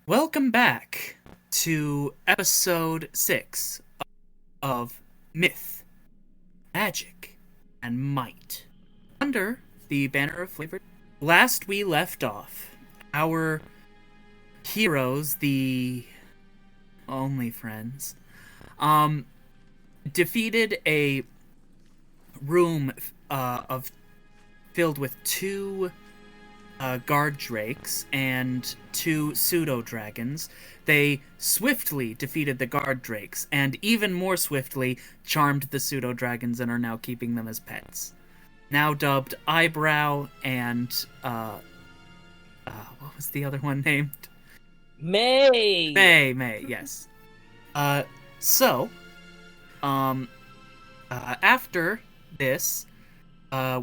Welcome back to episode 6 of Myth, Magic, and Might. Under the banner of Flavored. Last we left off, our heroes, the only friends, defeated a room filled with two guard drakes and two pseudo dragons. They swiftly defeated the guard drakes and even more swiftly charmed the pseudo dragons and are now keeping them as pets. Now dubbed Eyebrow and what was the other one named? May. May, yes. After this,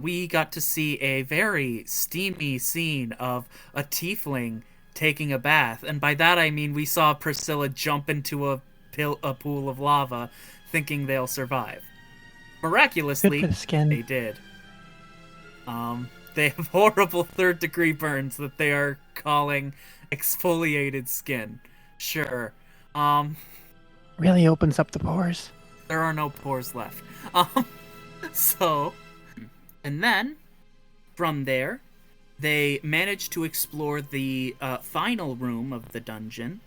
we got to see a very steamy scene of a tiefling taking a bath, and by that I mean we saw Priscilla jump into a pool of lava, thinking they'll survive. Miraculously, Good for the skin. they did. They have horrible third-degree burns that they are calling exfoliated skin. Sure. Really opens up the pores. There are no pores left. And then, from there, they managed to explore the final room of the dungeon,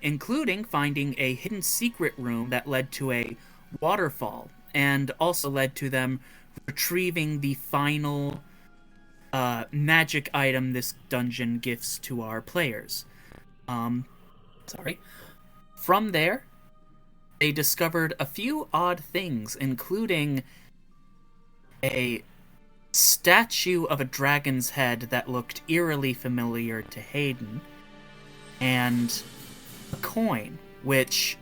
including finding a hidden secret room that led to a waterfall, and also led to them retrieving the final magic item this dungeon gives to our players. From there, they discovered a few odd things, including a statue of a dragon's head that looked eerily familiar to Hayden, and a coin, which,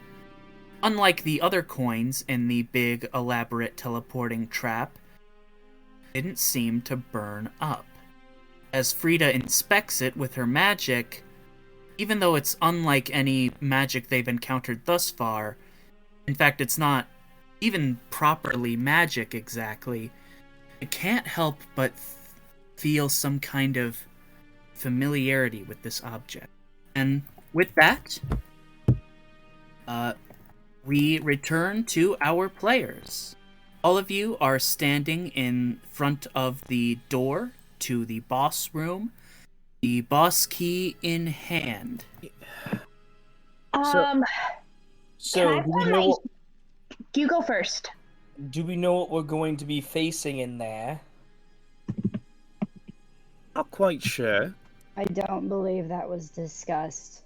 unlike the other coins in the big, elaborate teleporting trap, didn't seem to burn up. As Frida inspects it with her magic, even though it's unlike any magic they've encountered thus far, in fact, it's not even properly magic exactly, I can't help but feel some kind of familiarity with this object. And with that, we return to our players. All of you are standing in front of the door to the boss room, the boss key in hand. So do we know You go first. do we know what we're going to be facing in there? Not quite sure. I don't believe that was discussed.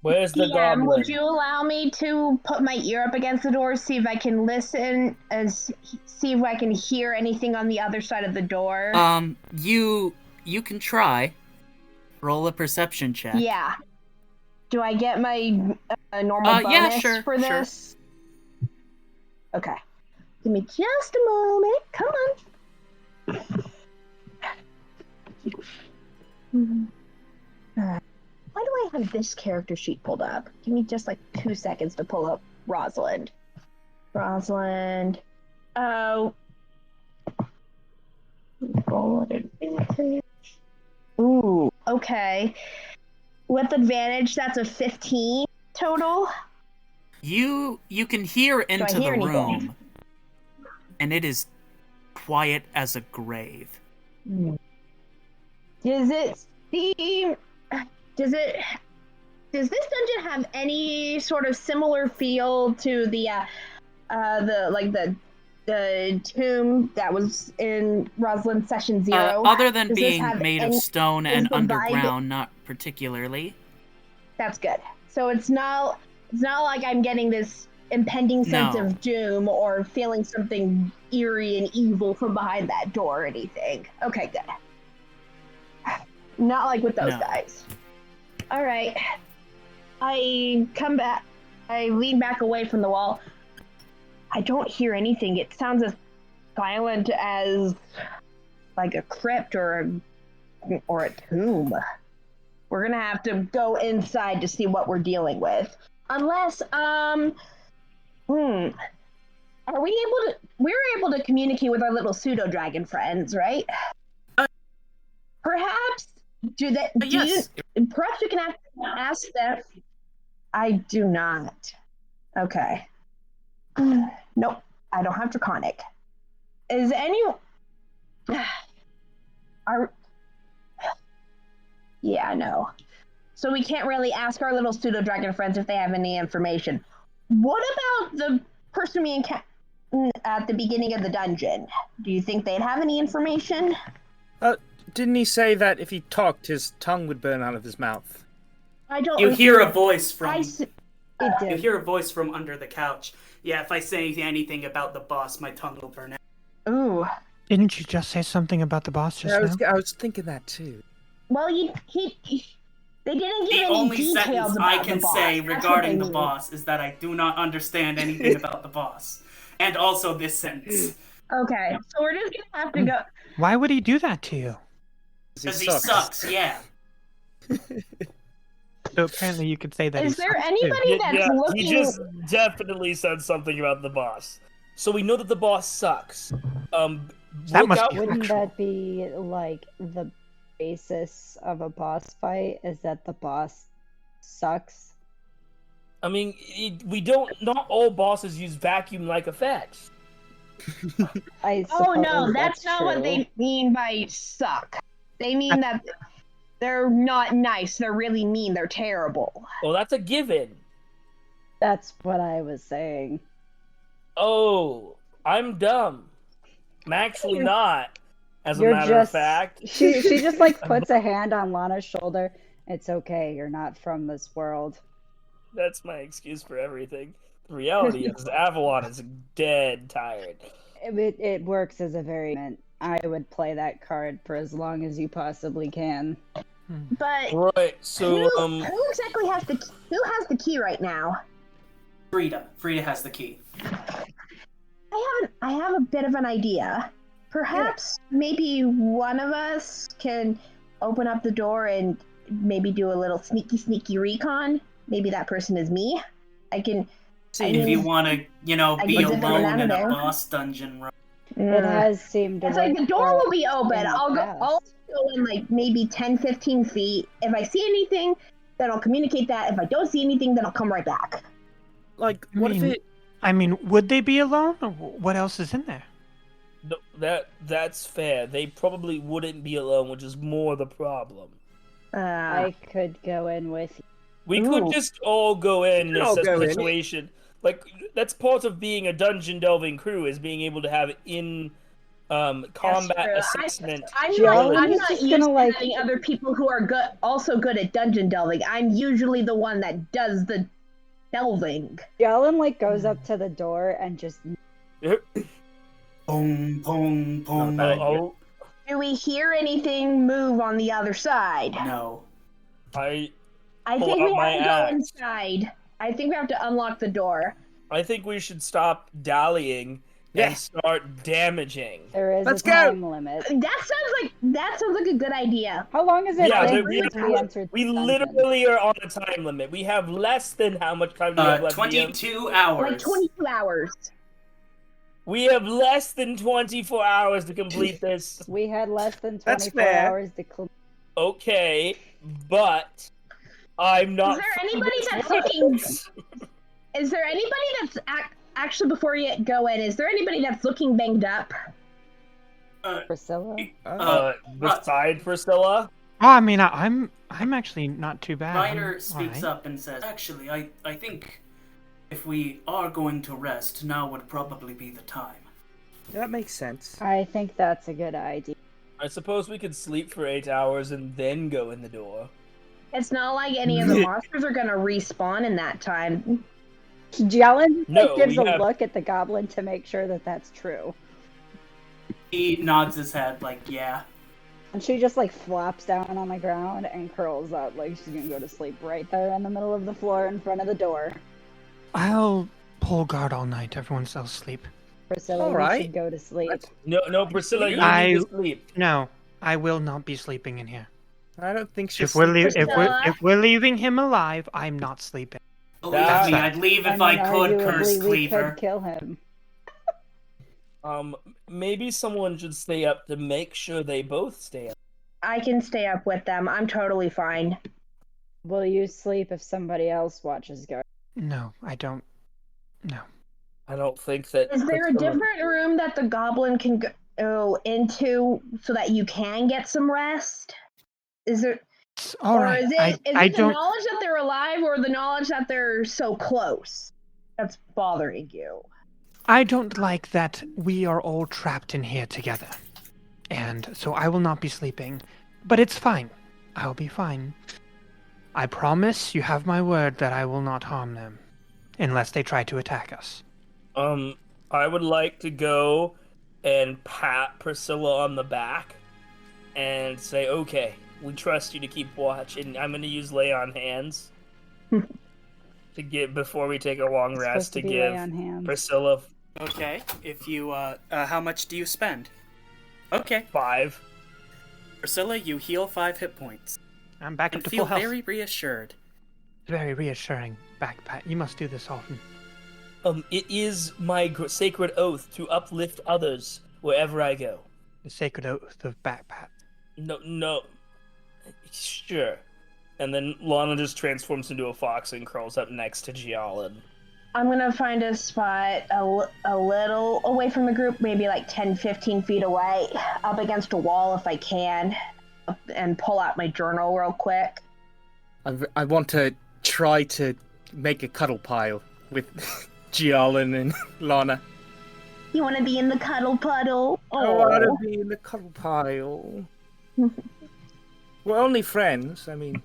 Where's the DM, goblin? would you allow me to put my ear up against the door, see if I can listen, see if I can hear anything on the other side of the door? You can try. Roll a perception check. Yeah. Do I get my normal bonus yeah, sure, for this? Sure. Okay. Give me just a moment. Come on. Why do I have this character sheet pulled up? Give me just like 2 seconds to pull up Rosalind. Oh. Roll advantage. Ooh, okay. With advantage, that's a 15 total. You can hear into the room, and it is quiet as a grave. Does this dungeon have any sort of similar feel to the tomb that was in Rosalind Session 0? Other than being made of stone and underground, not particularly. That's good. So it's not like I'm getting this impending sense of doom or feeling something eerie and evil from behind that door or anything. Okay, good. Not like with those guys. All right. I come back. I lean back away from the wall. I don't hear anything. It sounds as violent as like a crypt or a tomb. We're gonna have to go inside to see what we're dealing with. Unless, we're able to communicate with our little pseudo dragon friends, right? Perhaps Do they? Yes. Perhaps you can ask them. I do not. Okay. Nope. I don't have draconic. Is any? Are? Yeah, no. So we can't really ask our little pseudo dragon friends if they have any information. What about the person we encountered at the beginning of the dungeon? Do you think they'd have any information? Didn't he say that if he talked, his tongue would burn out of his mouth? I don't. You hear a voice from. It You did. hear a voice from under the couch. Yeah, if I say anything about the boss, my tongue will burn out. Ooh. Didn't you just say something about the boss just now? I was thinking that too. Well, they didn't give The any only details sentence about I the can boss. say That's what regarding they the mean. boss is that I do not understand anything about the boss. And also this sentence. Okay, so we're just gonna have to go. Why would he do that to you? Because he sucks, yeah. So apparently you could say that Is he there sucks, anybody too. that's looking? he just definitely said something about the boss. So we know that the boss sucks. That look must out- be Wouldn't factual. that be like the basis of a boss fight? Is that the boss sucks? I mean, we don't. Not all bosses use vacuum-like effects. I Oh no, suppose that's not what true. they mean by suck. They mean that they're not nice. They're really mean. They're terrible. Well, that's a given. That's what I was saying. Oh, I'm dumb. I'm actually not. As a You're matter of just- fact. She just like puts a hand on Lana's shoulder. It's okay. You're not from this world. That's my excuse for everything. The reality is Avalon is dead tired. It works as a variant. I would play that card for as long as you possibly can. But Right, so, who exactly has the key right now? Frida. Frida has the key. I have a bit of an idea. Perhaps maybe one of us can open up the door and maybe do a little sneaky recon. Maybe that person is me. I can. If you want to, I be can zip in and alone out in of a there. boss dungeon room. It has seemed to It's like work the door for will be open. in the I'll past. go in like maybe 10, 15 feet. If I see anything, then I'll communicate that. If I don't see anything, then I'll come right back. Like, what if it... I mean, would they be alone? Or what else is in there? No, that's fair. They probably wouldn't be alone, which is more the problem. I could go in with you. We Ooh. could just all go in We could all this go in. situation. Like, that's part of being a dungeon delving crew, is being able to have in combat true. assessment. I'm Jialen's not just used gonna, to like- having other people who are also good at dungeon delving. I'm usually the one that does the delving. Jalen like goes up to the door and just Boom, boom, boom. Oh, Do we hear anything move on the other side? No. I I Pull think out we my have to go axe. inside. I think we have to unlock the door. think we should stop dallying Yeah. and start damaging. there is Let's a go. time limit. That sounds like a good idea. How long has it Yeah, been we since we entered We the dungeon? literally are on a time limit. We have less than how much time do we have left? DM? 22 hours. Like 22 hours. We have less than 24 hours to complete this. We had less than That's 24 fair. hours to Okay, but I'm not. Is there sure anybody this that's works. looking? Is there anybody that's actually before you go in? Is there anybody that's looking banged up? Priscilla. Beside Priscilla? Oh, I mean, I'm actually not too bad. Ryder I'm speaks alright. up and says, actually, I think if we are going to rest, now would probably be the time. That makes sense. I think that's a good idea. I suppose we could sleep for 8 hours and then go in the door. It's not like any of the monsters are gonna respawn in that time. Jalen No, gives we a have- look at the goblin to make sure that that's true. He nods his head like, yeah. And she just like flops down on the ground and curls up like she's gonna go to sleep right there in the middle of the floor in front of the door. I'll pull guard all night. Everyone else sleep. Priscilla, All you right. should go to sleep. No, Priscilla, you I- need to sleep. No, I will not be sleeping in here. I don't think she's... If we're Priscilla. if we're leaving him alive, I'm not sleeping. Believe That- me, I'd leave if I I mean, could, arguably, Curse we Cleaver. could kill him. Maybe someone should stay up to make sure they both stay up. I can stay up with them. I'm totally fine. Will you sleep if somebody else watches guard? No, I don't. No. I don't think that. Is there a Priscilla- different room that the goblin can go into so that you can get some rest? Is there, All or right. is I it the don't. knowledge that they're alive, or the knowledge that they're so close that's bothering you? I don't like that we are all trapped in here together. And so I will not be sleeping. But it's fine. I'll be fine. I promise you have my word that I will not harm them. Unless they try to attack us. I would like to go and pat Priscilla on the back and say, "Okay, we trust you to keep watch." And I'm going to use lay on hands to get before we take a long It's rest supposed to to be give lay on hands. Priscilla Okay, if you, how much do you spend? Okay, 5. Priscilla, you heal 5 hit points. I'm back And up to feel full health. very reassured. Very reassuring. Back pat. You must do this often. It is my sacred oath to uplift others wherever I go. The sacred oath of back pat. No, sure. And then Lana just transforms into a fox and curls up next to Gialin. I'm gonna find a spot a little away from the group, maybe like 10, 15 feet away, up against a wall if I can, and pull out my journal real quick. I want to try to make a cuddle pile with Gialin and Lana. You want to be in the cuddle puddle? I want to be in the cuddle pile. We're only friends. I mean,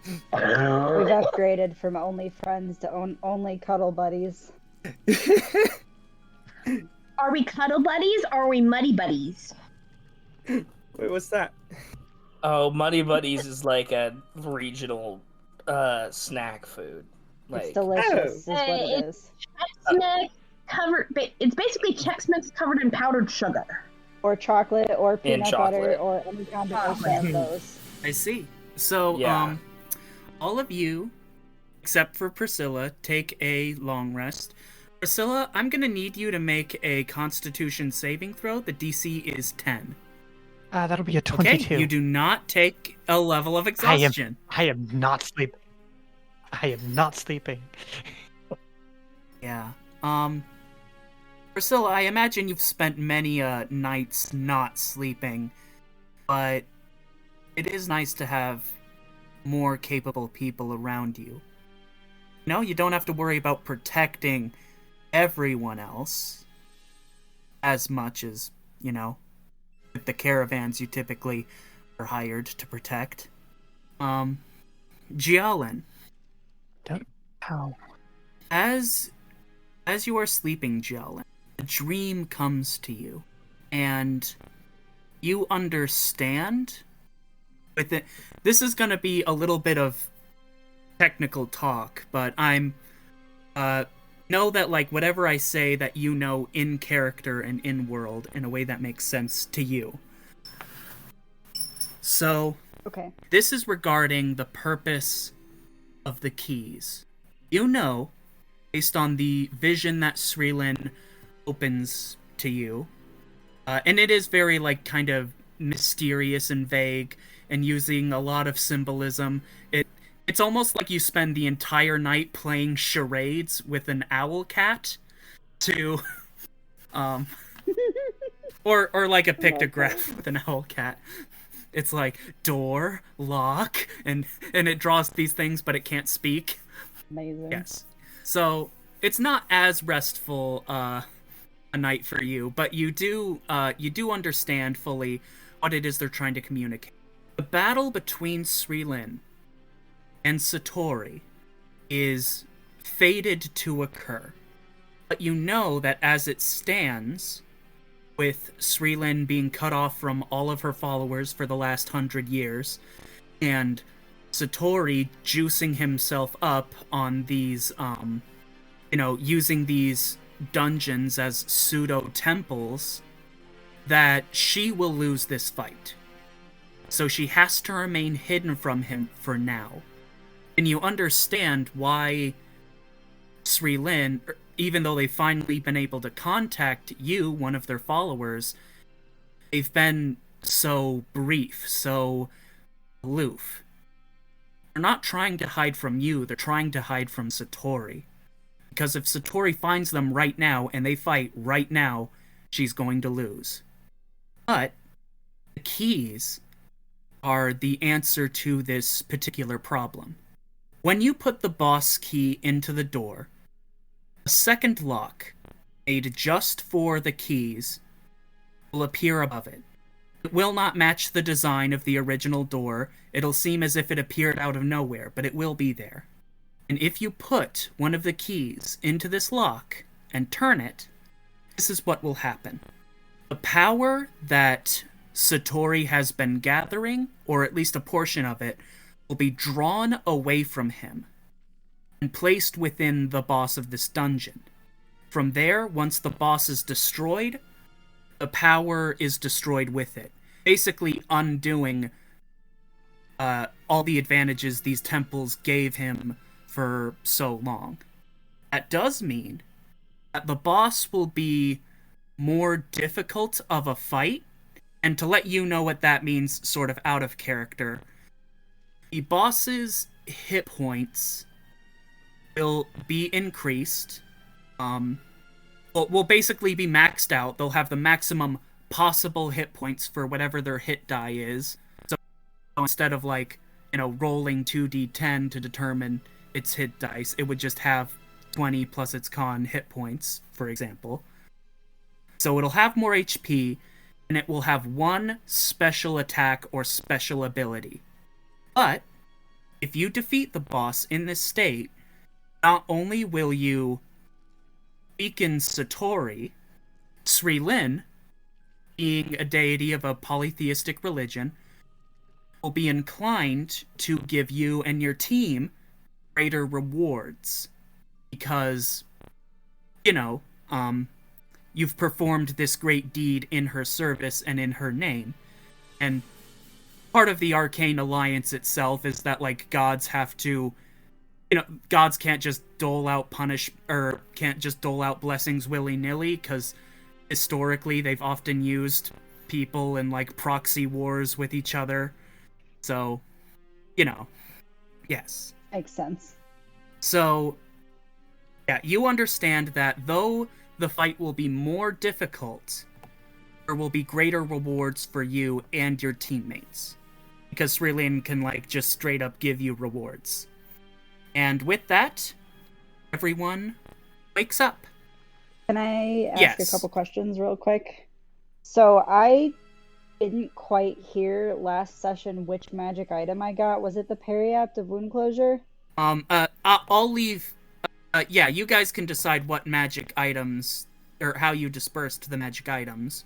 We've upgraded from only friends to only cuddle buddies. Are we cuddle buddies or are we muddy buddies? wait, what's that? Oh, Muddy Buddies is like a regional snack food. It's Like, delicious, is what it It's- is. Chex it's basically Chex Mix covered in powdered sugar. Or chocolate, or peanut butter, chocolate. or any combination of those. I see. So, Yeah. all of you, except for Priscilla, take a long rest. Priscilla, I'm gonna need you to make a Constitution saving throw. The DC is 10. That'll be a Okay, 22. you do not take a level of exhaustion. I am not sleeping. I am not sleeping. Yeah. Priscilla, I imagine you've spent many nights not sleeping, but it is nice to have more capable people around you. No, you don't have to worry about protecting everyone else as much as, with the caravans you typically are hired to protect. Gialin, How? as you are sleeping, Gialin, a dream comes to you, and you understand with it. This is gonna be a little bit of technical talk, but I'm know that like whatever I say that you know in character and in world in a way that makes sense to you. So Okay. this is regarding the purpose of the keys. You know, based on the vision that Sreelin opens to you, and it is very like kind of mysterious and vague and using a lot of symbolism. It's almost like you spend the entire night playing charades with an owl cat to or like a pictograph with an owl cat. It's like door, lock, and it draws these things but it can't speak. Amazing. Yes. So it's not as restful a night for you, but you do understand fully what it is they're trying to communicate. The battle between Sreelin and Satori is fated to occur. But you know that as it stands, with Sreelin being cut off from all of her followers for the last 100 years, and Satori juicing himself up on these, using these dungeons as pseudo-temples, that she will lose this fight. So she has to remain hidden from him for now. And you understand why Sreelin, even though they've finally been able to contact you, one of their followers, they've been so brief, so aloof. They're not trying to hide from you, they're trying to hide from Satori. Because if Satori finds them right now and they fight right now, she's going to lose. But the keys are the answer to this particular problem. When you put the boss key into the door, a second lock, made just for the keys, will appear above it. It will not match the design of the original door. It'll seem as if it appeared out of nowhere, but it will be there. And if you put one of the keys into this lock and turn it, this is what will happen. The power that Satori has been gathering, or at least a portion of it, will be drawn away from him and placed within the boss of this dungeon. From there, once the boss is destroyed, the power is destroyed with it, basically undoing all the advantages these temples gave him for so long. That does mean that the boss will be more difficult of a fight, and to let you know what that means sort of out of character, the boss's hit points will be increased, will basically be maxed out. They'll have the maximum possible hit points for whatever their hit die is. So instead of rolling 2d10 to determine its hit dice, it would just have 20 plus its con hit points, for example. So it'll have more HP, and it will have one special attack or special ability. But if you defeat the boss in this state, not only will you weaken Satori, Sri Lin, being a deity of a polytheistic religion, will be inclined to give you and your team greater rewards. Because, you've performed this great deed in her service and in her name. And part of the Arcane Alliance itself is that, gods have to... gods can't just dole out blessings willy-nilly, because historically they've often used people in, proxy wars with each other. So, yes. Makes sense. So, yeah, you understand that though the fight will be more difficult, there will be greater rewards for you and your teammates. Because Srillian can, just straight up give you rewards. And with that, everyone wakes up. Can I ask Yes. a couple questions real quick? So I didn't quite hear last session which magic item I got. Was it the Periapt of Wound Closure? I'll leave... yeah, you guys can decide what magic items, or how you dispersed the magic items.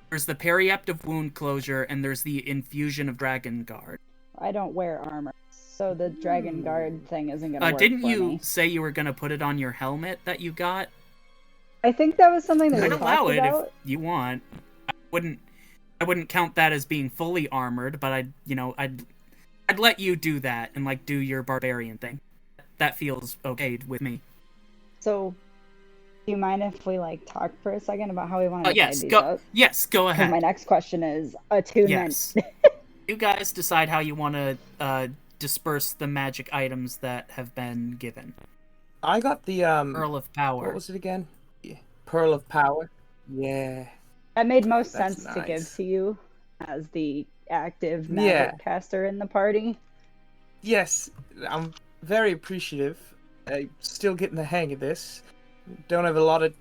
There's the Periapt of Wound Closure, and there's the Infusion of Dragon Guard. I don't wear armor, so the Dragon Guard thing isn't going to work Didn't for you me. say you were going to put it on your helmet that you got? I think that was something that I'd we allow talked it about. if you want. I wouldn't count that as being fully armored, but I'd let you do that and do your barbarian thing. That feels okay with me. So, do you mind if we talk for a second about how we want to Yes, divide these go. up? Yes, go 'Cause ahead. my next question is attunement. Yes. You guys decide how you want to disperse the magic items that have been given. I got the Pearl of Power. What was it again? Yeah. Pearl of Power. Yeah. That made most That's sense to give nice. to you as the active magic caster in the party. Yes, I'm very appreciative. I'm still getting the hang of this. Don't have a lot of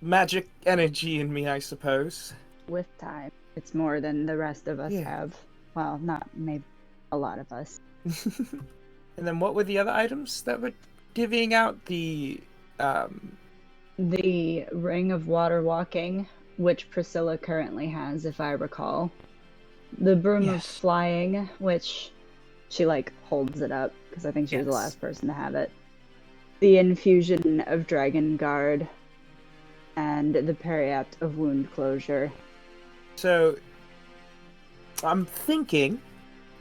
magic energy in me, I suppose. With time, it's more than the rest of us Yeah. have. Well, not maybe a lot of us. And then what were the other items that were divvying out? The The Ring of Water Walking, which Priscilla currently has, if I recall. The Broom of Yes. Flying, which she holds it up because I think she was the Yes. last person to have it. The Infusion of Dragon Guard, and the Periapt of Wound Closure. So I'm thinking,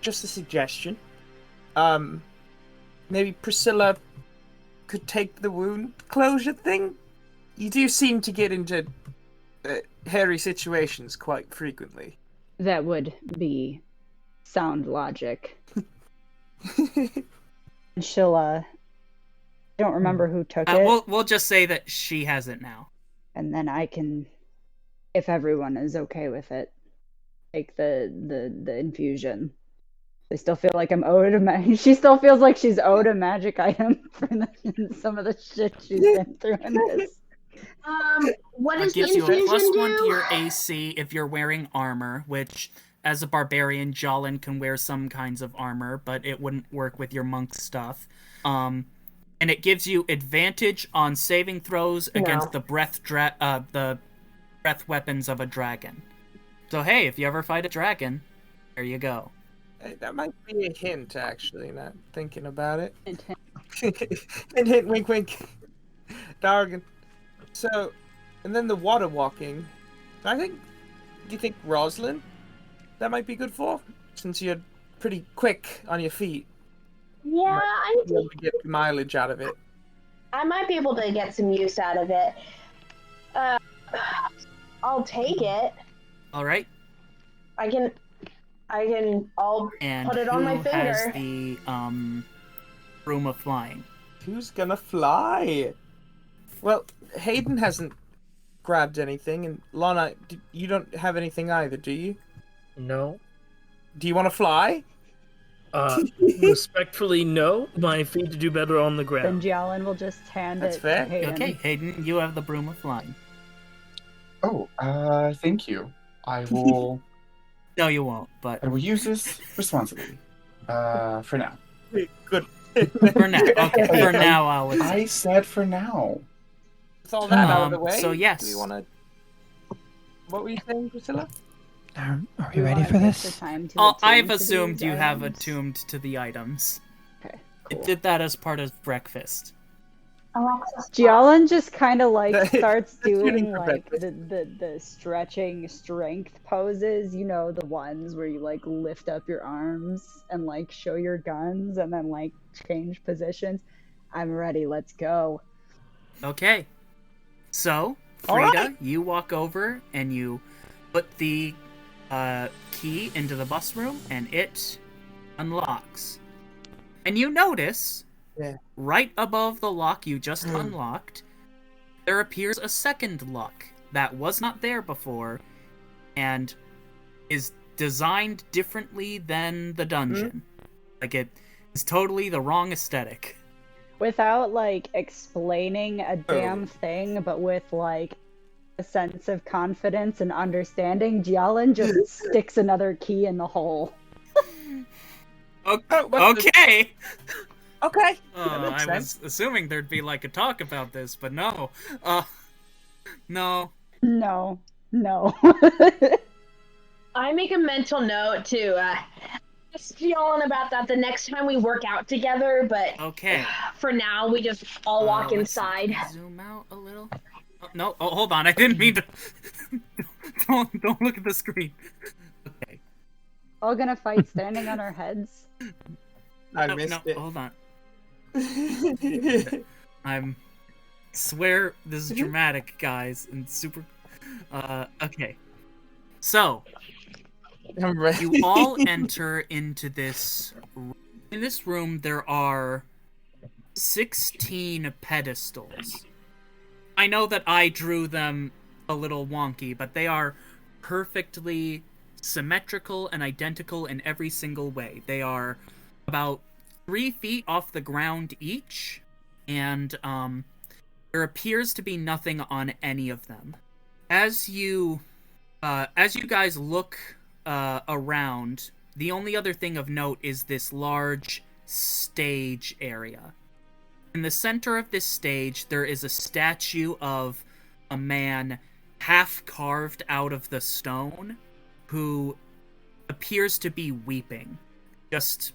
just a suggestion, maybe Priscilla could take the wound closure thing. You do seem to get into hairy situations quite frequently. That would be sound logic. And she'll, I don't remember who took it. We'll just say that she has it now. And then I can, if everyone is okay with it, take the infusion. I still feel like I'm owed a she still feels like she's owed a magic item for some of the shit she's been through in this. What It does the gives you a infusion +1 to do? your AC if you're wearing armor, which, as a barbarian, Jolin can wear some kinds of armor, but it wouldn't work with your monk stuff. And it gives you advantage on saving throws against the breath weapons of a dragon. So hey, if you ever fight a dragon, there you go. That might be a hint, actually, not thinking about it. Hint, wink, wink. Dargan. So, and then the water walking. Do you think Roslyn that might be good for? Since you're pretty quick on your feet. Yeah, You'll be able to get mileage out of it. I might be able to get some use out of it. I'll take it. All right. I'll And put it on my who finger. has the room of flying? Who's gonna fly? Well, Hayden hasn't grabbed anything, and Lana, you don't have anything either, do you? No. Do you want to fly? Respectfully, no. My feet do better on the Then ground. Jialin will just hand That's it fair. to Hayden. Okay, Hayden, you have the broom of flying. Oh, thank you. I will. No, you won't, but I will use this responsibly. For now. Good. for now. Okay, for now, I'll accept. I said for now. With all that out of the Um, way, so yes. do we want to... What were you saying, Priscilla? Are Do we you ready wanna for take the this? time to I've attune to assumed these you have items? attuned to the items. Okay, It cool. did that as part of breakfast. Alexis. Jialin just kind of like The- starts the tuning doing for like breakfast. the stretching strength poses, you know, the ones where you like lift up your arms and like show your guns and then like change positions. I'm ready, let's go. Okay. So, All Frida, right. you walk over and you put the key into the bus room and it unlocks. And you notice, Yeah. right above the lock you just unlocked, there appears a second lock that was not there before and is designed differently than the dungeon. Like, it is totally the wrong aesthetic. Without like explaining a damn thing, but with like a sense of confidence and understanding, Jialin just sticks another key in the hole. Okay. what's Okay. Okay. Oh, That makes I sense. was assuming there'd be like a talk about this, but no. No. No. I make a mental note to ask Jialin about that the next time we work out together, but Okay. for now we just all walk Let's see. inside. Zoom out a little. Oh, no. Oh, hold on. I didn't mean to. Don't look at the screen. Okay. All gonna fight standing on our heads. I No, missed hold on. I'm swear this is dramatic, guys, and super. Okay. So I'm ready. you all enter into this. In this room, there are 16 pedestals. I know that I drew them a little wonky, but they are perfectly symmetrical and identical in every single way. They are about 3 feet off the ground each, and there appears to be nothing on any of them. As you guys look around, the only other thing of note is this large stage area. In the center of this stage, there is a statue of a man half carved out of the stone who appears to be weeping. Just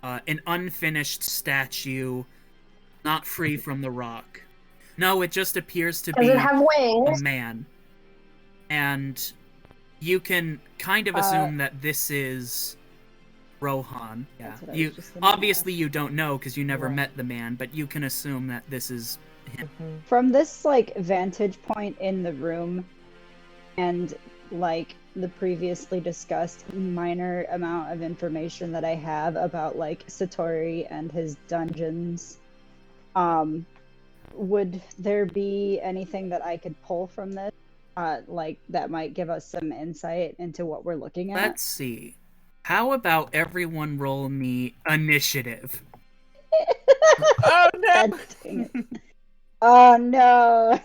an unfinished statue, not free from the rock. No, it just appears to Does be it have a wings? man. And you can kind of assume that this is Rohan. Yeah. That's what I was You just gonna obviously you don't know because you never Right. met the man, but you can assume that this is him. From this like vantage point in the room, and like the previously discussed minor amount of information that I have about like Satori and his dungeons, would there be anything that I could pull from this, like that might give us some insight into what we're looking at? Let's see. How about everyone roll me initiative? Oh no! God dang it. Oh no.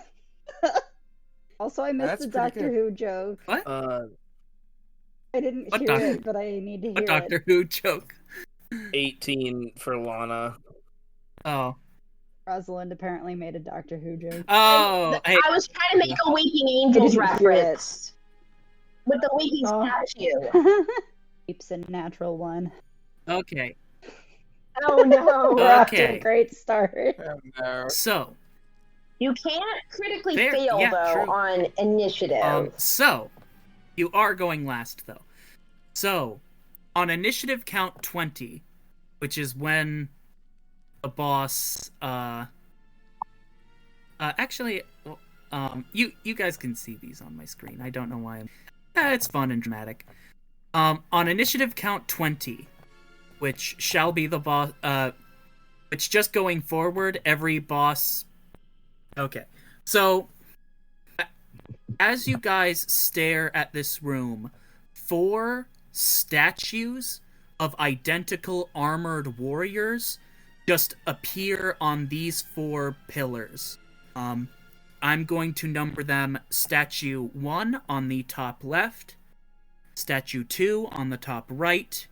Also, I missed That's the pretty Doctor good. Who joke. What? I didn't What hear doc- it, but I need to A hear Doctor it. Who joke. 18 for Lana. Oh. Rosalind apparently made a Doctor Who joke. Oh. Hey, I was trying to make a Waking Angels I didn't hear it. reference with the Waking Oh. statue. Keeps a natural one. okay. Oh no! We're off to Okay. a great start. Oh no. So, You can't critically Fair- fail yeah, though true. on initiative. So, you are going last, though. So, on initiative count 20, which is when the boss, actually, you guys can see these on my screen. I don't know why it's fun and dramatic. On initiative count 20, which shall be the boss, which just going forward, every boss... Okay, so... As you guys stare at this room, 4 statues of identical armored warriors just appear on these 4 pillars. I'm going to number them Statue 1 on the top left, Statue 2 on the top right,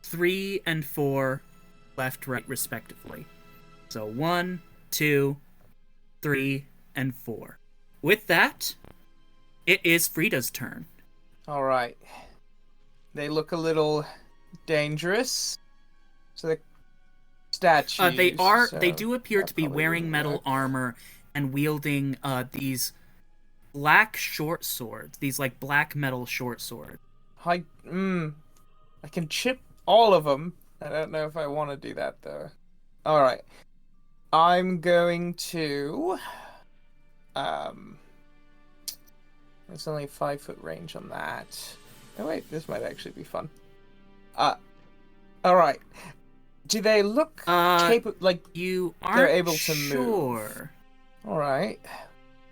3 and 4 left, right, respectively. So 1, 2, 3, and 4. With that, it is Frida's turn. All right. They look a little dangerous. So the statues. They so do appear that to be probably wearing wouldn't metal work. armor and wielding these black short swords. These like black metal short swords. I can chip all of them. I don't know if I want to do that though. All right. I'm going to. It's only a 5-foot range on that. Oh wait, this might actually be fun. All right. Do they look capable? Like You aren't they're able to sure. move? All right.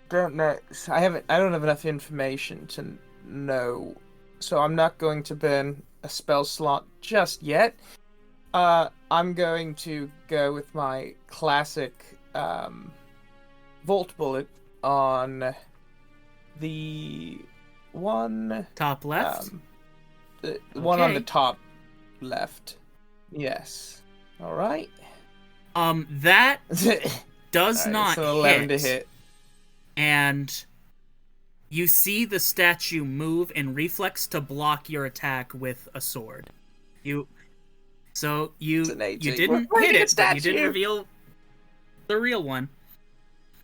Don't know. I don't have enough information to know, so I'm not going to burn a spell slot just yet. I'm going to go with my classic Volt Bullet on the one Top left. the one on the Okay. top left. Yes. All right. That does Alright, not so 11 hit. to hit. And you see the statue move in reflex to block your attack with a sword. You It's an AJ. didn't We're hit a it, but you did statue. reveal the real one.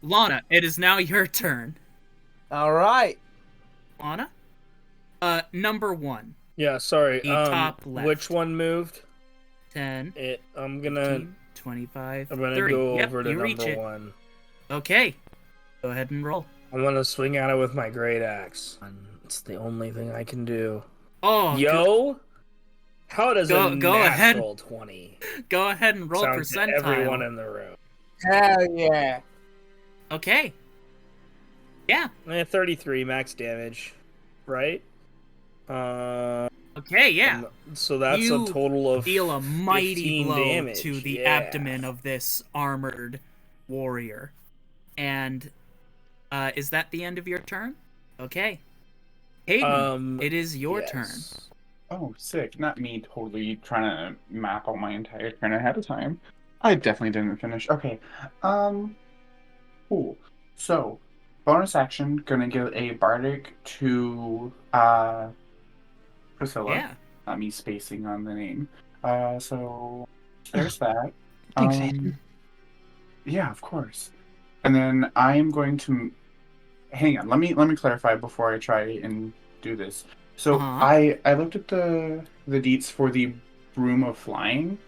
Lana, it is now your turn. All right. Lana? Number 1. Yeah, sorry. The top left. Which one moved? 10, I'm gonna 15, 25, I'm gonna 30. go Yep, over to you reach number it. 1. Okay. Go ahead and roll. I'm gonna swing at it with my great axe. It's the only thing I can do. Oh, Yo, how does Go- a go ahead. natural 20 go ahead and roll sound to percentile. everyone in the room? Hell yeah. Okay. Yeah. 33 max damage, right? Okay, yeah. So that's You a total of Deal a mighty 15 blow damage. to the Yeah. abdomen of this armored warrior. And is that the end of your turn? Okay. Hayden, it is your turn. yes. Oh, sick. Not me totally trying to map out my entire turn ahead of time. I definitely didn't finish. Okay. Cool. So, bonus action, gonna give a bardic to Priscilla. Yeah. Not me spacing on the name. So there's that. Thanks, Hayden. Yeah, of course. And then I am going to hang on. Let me clarify before I try and do this. So Uh-huh. I looked at the deets for the broom of flying,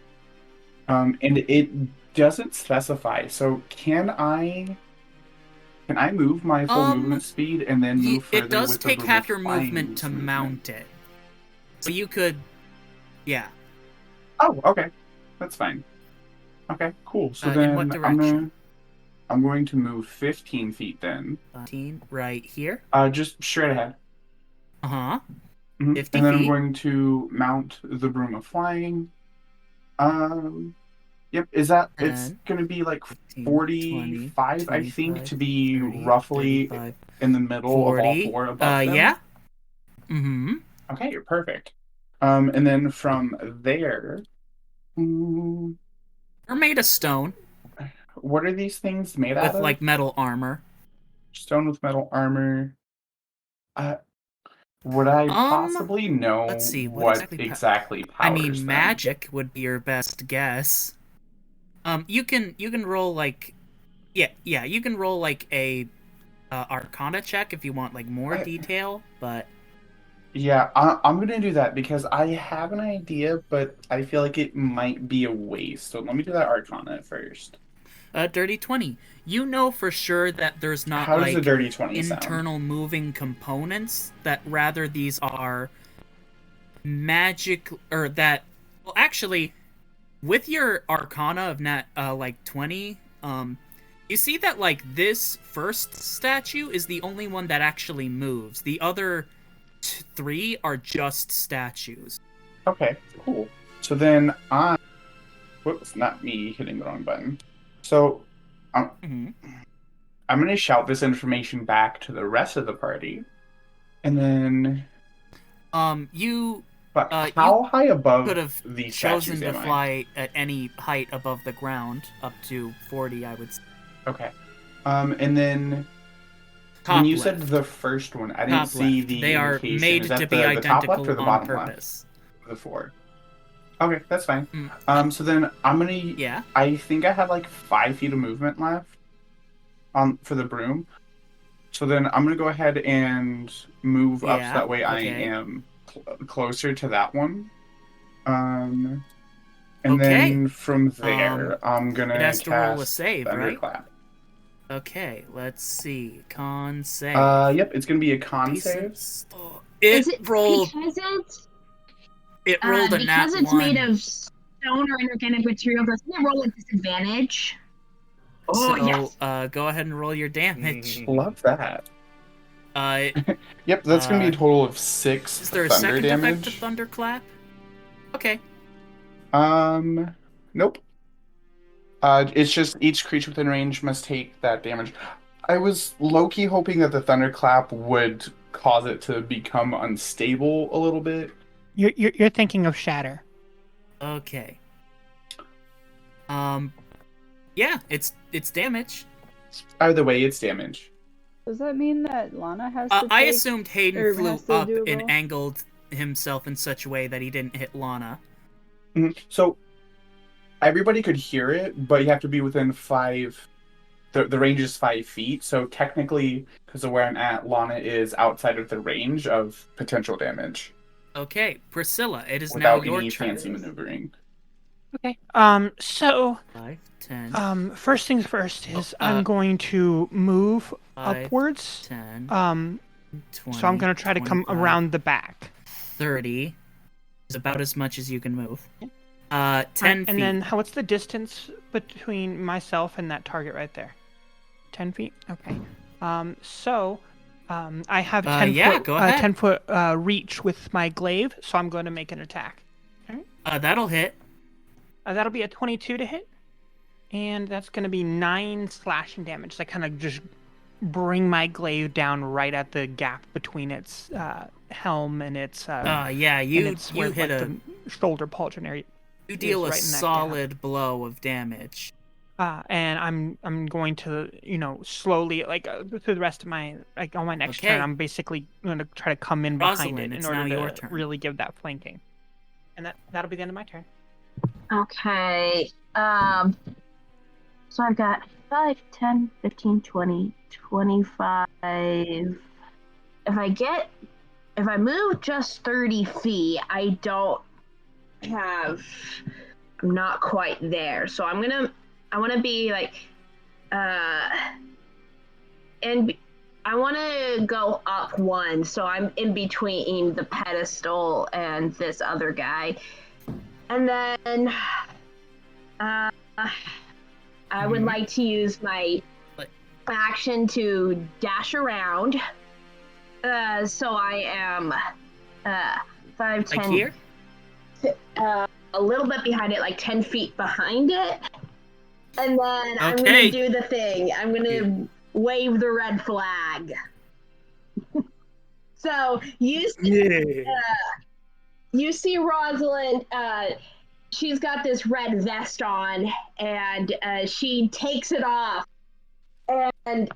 and it doesn't specify. So can I Can I move my full Um, movement speed and then move further It does with take the half your flying movement to movement? mount it. So you could, yeah. Oh, okay, that's fine. Okay, cool. So In what then direction? I'm going to move 15 feet then. 15, right here. Just straight ahead. Uh-huh. Mhm. 50 And then I'm feet. going to mount the broom of flying. Yep, is that, it's 10, going to be like 15, 45, 20, I think, 25, to be 30, roughly 35, in the middle of all 40. four above them. Yeah. Mm-hmm. Okay, you're perfect. And then from there, mm, They're made of stone what are these things made out with, of? like, metal armor. Stone with metal armor. Uh, would I possibly know Let's see, what what exactly exactly I powers mean, them? magic would be your best guess. You can roll, like... Yeah, you can roll, like, a Arcana check if you want, like, more detail, but... Yeah, I'm gonna do that because I have an idea, but I feel like it might be a waste. So let me do that Arcana first. Dirty 20. You know for sure that there's not, How does a like, dirty 20 sound? internal moving components, that rather these are magic, or that... Well, actually, with your Arcana of like, 20, you see that, like, this first statue is the only one that actually moves. The other 3 are just statues. Okay, cool. So then whoops, not me hitting the wrong button. So I'm going to shout this information back to the rest of the party. And then... You... But how high above could have these chosen statues to am I? fly at any height above the ground, up to 40, I would say. Okay. And then... Top when you left. said the first one, I didn't Top see left. the They are indication. made Is that to be the top left or identical the on bottom purpose. left? The 4. Okay, that's fine. So then I'm gonna... Yeah. I think I have like 5 feet of movement left for the broom. So then I'm gonna go ahead and move up so that way I am closer to that one. And then from there, I'm gonna it has to roll a cast save, right? Thunderclap. Okay, let's see. Con save. Yep, it's gonna be a con save. It rolled. It rolled a nat because it's 1. made of stone or inorganic material. Doesn't it roll at disadvantage? Oh So, yes. Go ahead and roll your damage. Love that. Yep, that's gonna be a total of 6 is there a thunder second damage. effect of Thunderclap? Okay. Nope. It's just each creature within range must take that damage. I was low-key hoping that the thunderclap would cause it to become unstable a little bit. You're thinking of shatter. Okay. Yeah, it's damage. Either way, it's damage. Does that mean that Lana has to I take, assumed Hayden or flew has to up do a and roll? angled himself in such a way that he didn't hit Lana. So everybody could hear it, but you have to be within 5. The range is 5 feet, so technically, because of where I'm at, Lana is outside of the range of potential damage. Okay, Priscilla, it is without now your any turn. fancy maneuvering. Okay. So 5, 10. First things first is I'm going to move 5, upwards. 10. 20, So I'm going to try to come 25, around the back. 30 is about as much as you can move. 10 feet. And then what's the distance between myself and that target right there? 10 feet? Okay. So I have 10 foot, go ahead. 10 foot reach with my glaive, so I'm going to make an attack. Okay. That'll hit. That'll be a 22 to hit. And that's going to be 9 slashing damage. So I kind of just bring my glaive down right at the gap between its helm and its you where, hit like, the shoulder pauldron area. You deal right a solid blow of damage. And I'm going to, slowly, through the rest of my, on my next turn, I'm basically going to try to come in behind it in order to really give that flanking. And that'll be the end of my turn. Okay. So I've got 5, 10, 15, 20, 25. If I move just 30 feet, I'm not quite there. So I want to be like, I want to go up one, so I'm in between the pedestal and this other guy. And then I would like to use my action to dash around. So I am 5, 10. Like here? A little bit behind it, like 10 feet behind it. And then I'm going to do the thing. I'm going to wave the red flag. So you see Rosalind, she's got this red vest on, and she takes it off. And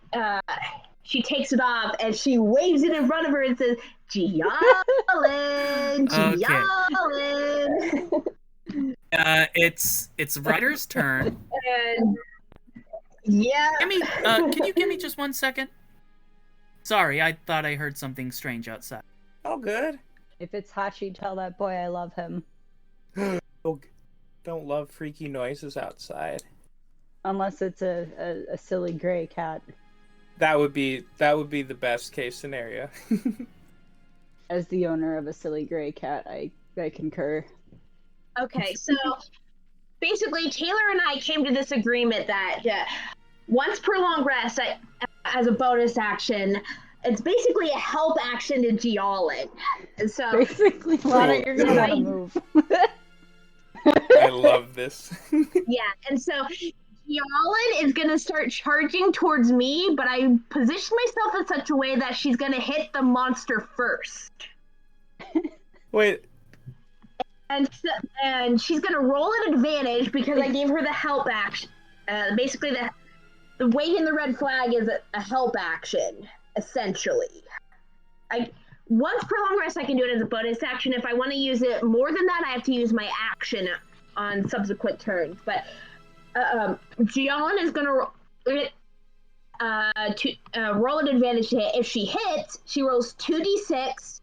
she takes it off, and she waves it in front of her and says, Gialin! Gialin! It's Ryder's turn. And yeah. Can you give me just 1 second? Sorry, I thought I heard something strange outside. Oh, good. If it's Hachi, tell that boy I love him. Don't love freaky noises outside. Unless it's a silly gray cat. That would be the best case scenario. As the owner of a silly gray cat, I concur. Okay, so basically Taylor and I came to this agreement that once per long rest, as a bonus action, it's basically a help action to Gialin. So basically, Lana, you're gonna want to move. I love this. Yeah, and so Gialin is gonna start charging towards me, but I position myself in such a way that she's gonna hit the monster first. Wait. And she's gonna roll an advantage because I gave her the help action. Basically, the wave in the red flag is a help action, essentially. Once per long rest, I can do it as a bonus action. If I want to use it more than that, I have to use my action on subsequent turns. But Gialin is gonna roll an advantage to hit. If she hits, she rolls 2d6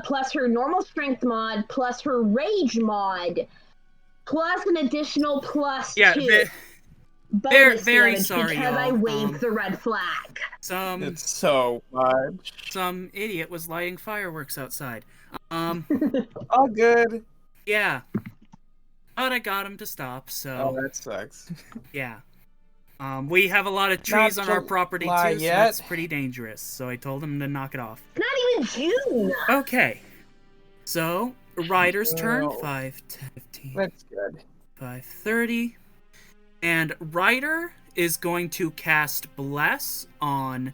plus her normal strength mod plus her rage mod plus an additional +2. Very sorry, because I waved the red flag. It's so much. Some idiot was lighting fireworks outside. All good. Yeah. But I got him to stop, so... Oh, that sucks. Yeah. We have a lot of trees on our property, too, so that's pretty dangerous. So I told him to knock it off. Not even June! Okay. So, Ryder's turn. 5, 10, 15... That's good. 5:30. And Ryder is going to cast Bless on,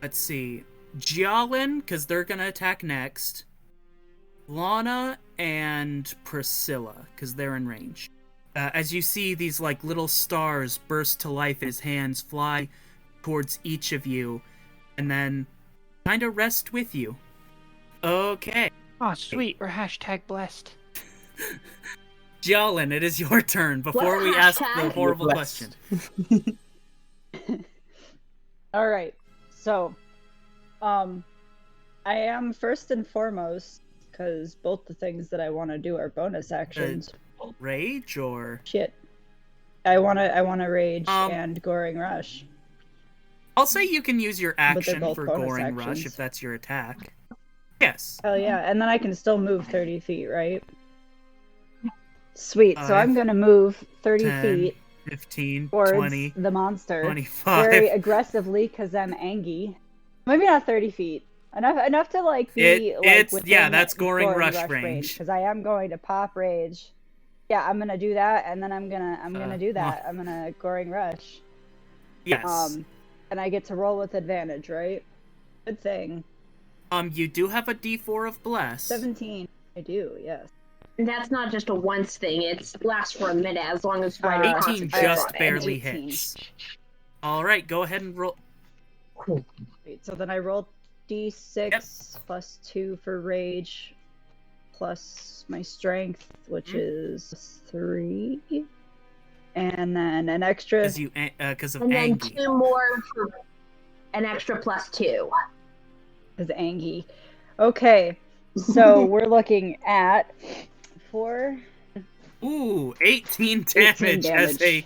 let's see, Gialin, because they're going to attack next, Lana, and Priscilla, because they're in range. As you see these, like, little stars burst to life as hands fly towards each of you, and then kind of rest with you. Okay. Oh, sweet. We're #blessed. Gialin, it is your turn before we ask the horrible question. All right. So, I am first and foremost, because both the things that I want to do are bonus actions. Rage or shit? I want to rage and goring rush. I'll say you can use your action for goring rush if that's your attack. Yes. Hell yeah, and then I can still move 30 feet, right? Sweet, so I'm gonna move 30 feet 15, towards 20, the monster 25. very aggressively because I'm angry. Maybe not 30 feet. Enough to like be within that's goring rush range. Because I am going to pop rage. Yeah, I'm gonna do that, and then I'm gonna do that. I'm gonna goring rush. Yes. And I get to roll with advantage, right? Good thing. You do have a D4 of bless. 17. I do, yes. That's not just a once thing. It lasts for a minute as long as Ryder 18 just barely hits. All right, go ahead and roll. Cool. Wait, so then I roll D6 plus 2 for rage, plus my strength, which is 3, and then an extra. Because of and then Angie. 2 more for an extra +2. Because Angie. Okay, so we're looking at 4. Ooh, 18 damage as a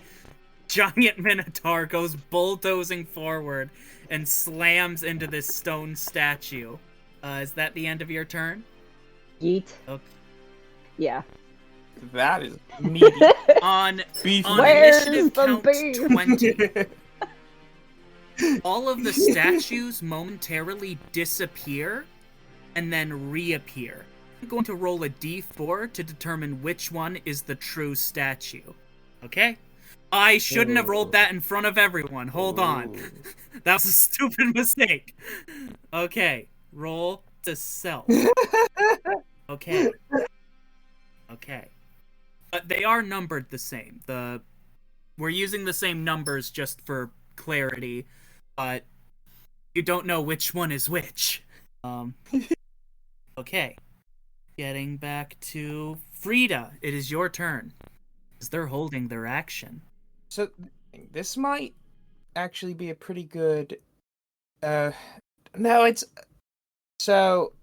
giant minotaur goes bulldozing forward and slams into this stone statue. Is that the end of your turn? Yeet. Okay. Yeah. That is meaty. On Where's initiative the count beef? 20, all of the statues momentarily disappear and then reappear. I'm going to roll a d4 to determine which one is the true statue. Okay? I shouldn't have rolled that in front of everyone. Hold on. That was a stupid mistake. Okay. Roll to self. Okay. Okay. But they are numbered the same. We're using the same numbers just for clarity, but you don't know which one is which. Okay. Getting back to Frida, it is your turn. Because they're holding their action. So this might actually be a pretty good. No, it's. So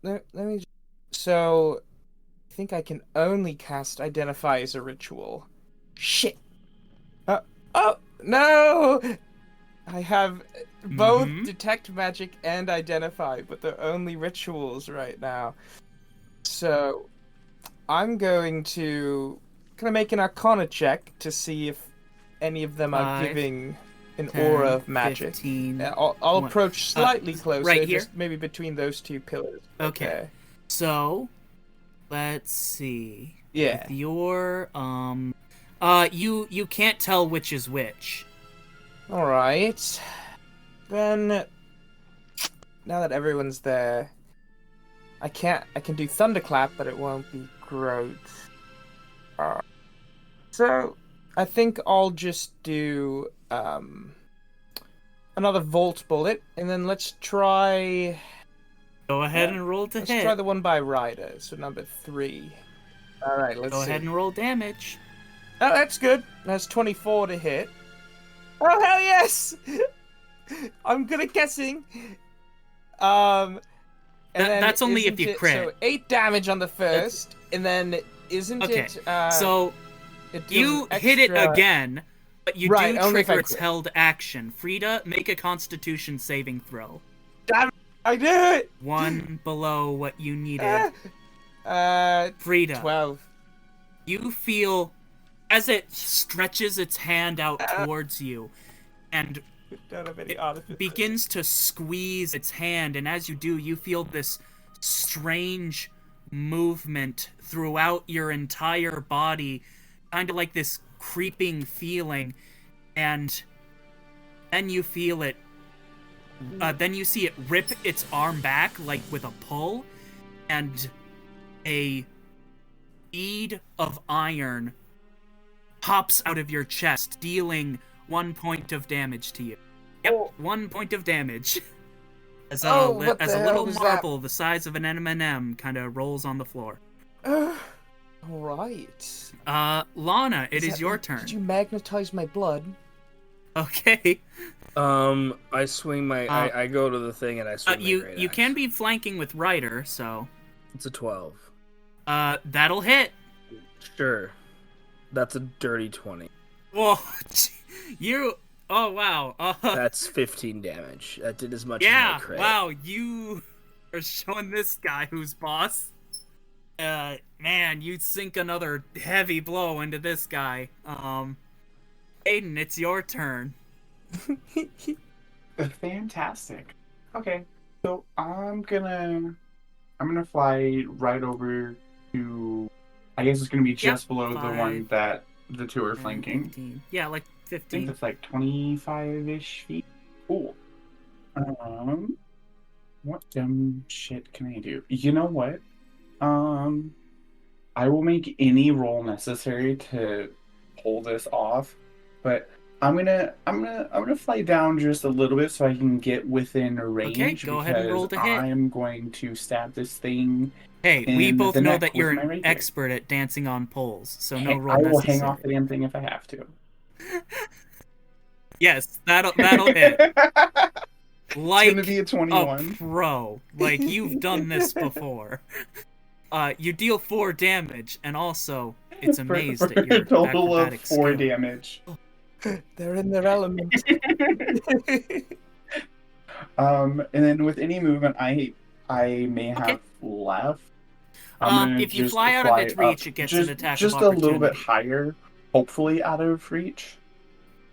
let me. So I think I can only cast Identify as a ritual. Shit. Oh no! I have both Detect Magic and Identify, but they're only rituals right now. So I'm going to make an Arcana check to see if any of them are giving an 10, aura of magic. 15, I'll approach slightly closer, right here? just maybe between those two pillars. Okay. So, let's see. Yeah. With your, you can't tell which is which. Alright. Then, now that everyone's there, I can do Thunderclap, but it won't be great. So, I think I'll just do another Volt Bullet, and then let's try... Go ahead and roll to hit. Let's try the one by Ryder, so number 3. Alright, let's see. Go ahead and roll damage. Oh, that's good. That's 24 to hit. Oh, hell yes! I'm good at guessing. That's only if you crit. So 8 damage on the first, and then isn't it... so you hit it again, but you do trigger its held action. Frida, make a Constitution saving throw. Damn it, I do it! 1 below what you needed. Frida. 12. You feel, as it stretches its hand out towards you, and it begins to squeeze its hand, and as you do, you feel this strange movement throughout your entire body, kind of like this creeping feeling, and then you feel it, then you see it rip its arm back, like with a pull, and a bead of iron pops out of your chest, dealing 1 point of damage to you. Yep, 1 point of damage. As a little marble the size of an M&M kind of rolls on the floor. Alright. Lana, it is your turn. Did you magnetize my blood? Okay. I swing my... I go to the thing and I swing my great You axe. can be flanking with Ryder, so... It's a 12. That'll hit. Sure. That's a dirty 20. Whoa, you... Oh, wow. That's 15 damage. That did as much as my crit. Wow, you are showing this guy who's boss. Man, you sink another heavy blow into this guy. Aiden, it's your turn. Fantastic. Okay, so I'm gonna fly right over to... I guess it's gonna be just below the one that the two are flanking. 15. Yeah, like 15. I think that's like 25-ish feet. Cool. What dumb shit can I do? You know what? I will make any roll necessary to pull this off, but I'm gonna fly down just a little bit so I can get within range. Okay, go ahead and roll to hit. I'm going to stab this thing. Hey, we both know that you're an rapier. expert at dancing on poles, so no roll I will necessary. hang off the damn thing if I have to. Yes, that'll hit. Like it's gonna be a 21. A pro. Like, you've done this before. You deal 4 damage, and also, it's amazed for at your a total of acrobatic 4 skill. damage. They're in their element. And then with any movement I may have left, I'm gonna If you just fly out of its reach, it gets an attack just of a little bit opportunity. higher, hopefully out of reach.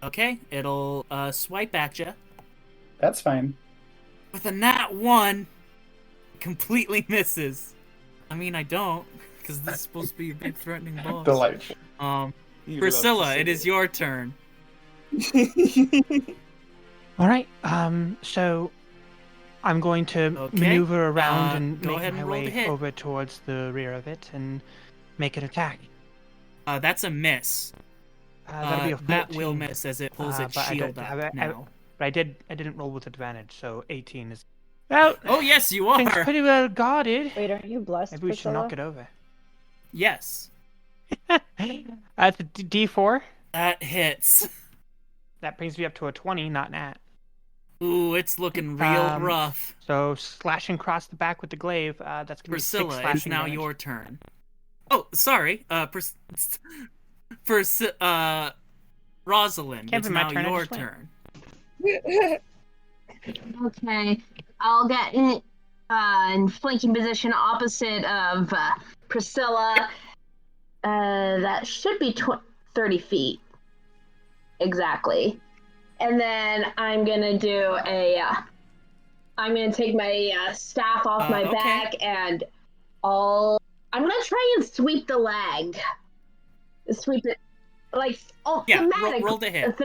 Okay, it'll swipe at you. That's fine. With a nat 1, completely misses. I mean, I don't, because this is supposed to be a big threatening boss. Delightful. You Priscilla, love to it see is your turn. All right. So I'm going to Okay, maneuver around and go make ahead my and roll to way hit. over towards the rear of it and make an attack. That's a miss. That'll be a 14. That will miss as it pulls its but I shield don't up have it- now. But I didn't roll with advantage, so 18 is. Well, Oh, yes, you things are! pretty well guarded. Wait, aren't you blessed, Maybe we should Priscilla? knock it over. Yes, That's a D4. that hits. That brings me up to a 20, not nat. Ooh, it's looking real rough. So slashing across the back with the glaive. That's gonna be 6 Priscilla, slashing it's now damage. your turn. Oh, sorry. Rosalind, Can't it's be my now turn, I your just went. turn. Okay, I'll get in flanking position opposite of Priscilla. That should be 30 feet. Exactly. And then I'm gonna do I'm gonna take my staff off my okay. back and I'm gonna try and sweep the leg. Sweep it. Like, Yeah, thematic. roll to hit.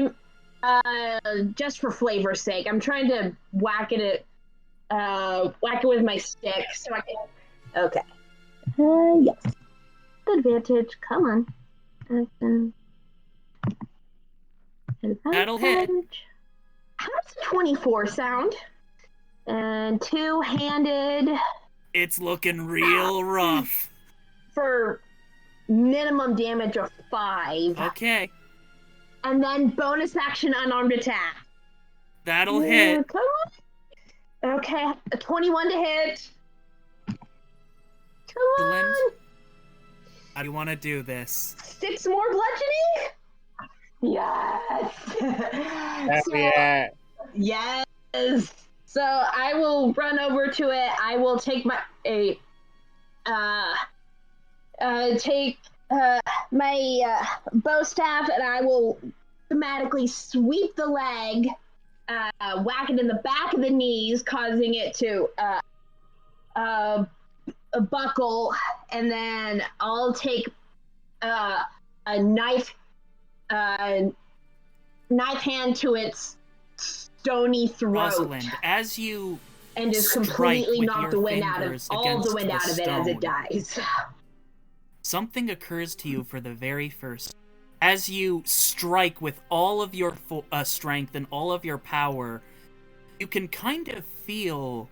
Just for flavor's sake, I'm trying to whack it with my stick so I can. Okay. Yes. Advantage. Come on. That'll hit. How does 24 sound? And two-handed It's looking real rough. for minimum damage of 5. Okay, And then bonus action unarmed attack. that'll hit. Come on. Okay, a 21 to hit. Come on. Rosalind, how do you want to do this? 6 more bludgeoning? Yes. Yeah. Yes. So I will run over to it. I will take my bow staff and I will thematically sweep the leg, whack it in the back of the knees, causing it to buckle, and then I'll take a knife hand to its stony throat. Rosalind, as you and just strike completely with knock your the wind out of fingers all the against wind the out of it as it stone, dies. something occurs to you for the very first. As you strike with all of your strength and all of your power, you can kind of feel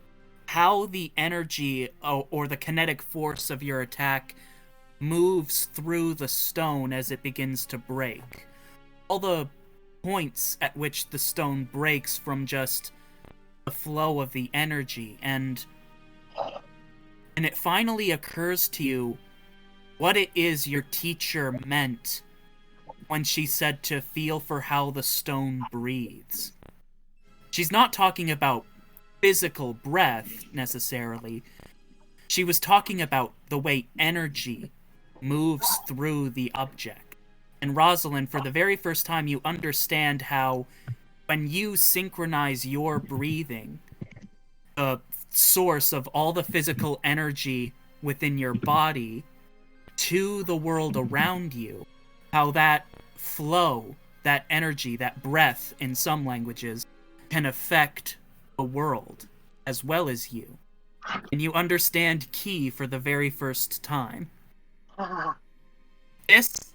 how the energy or the kinetic force of your attack moves through the stone as it begins to break. All the points at which the stone breaks from just the flow of the energy, and it finally occurs to you what it is your teacher meant when she said to feel for how the stone breathes. She's not talking about physical breath, necessarily. She was talking about the way energy moves through the object. And Rosalind, for the very first time, you understand how when you synchronize your breathing, the source of all the physical energy within your body to the world around you, how that flow, that energy, that breath in some languages, can affect the world as well as you. And you understand Ki for the very first time. This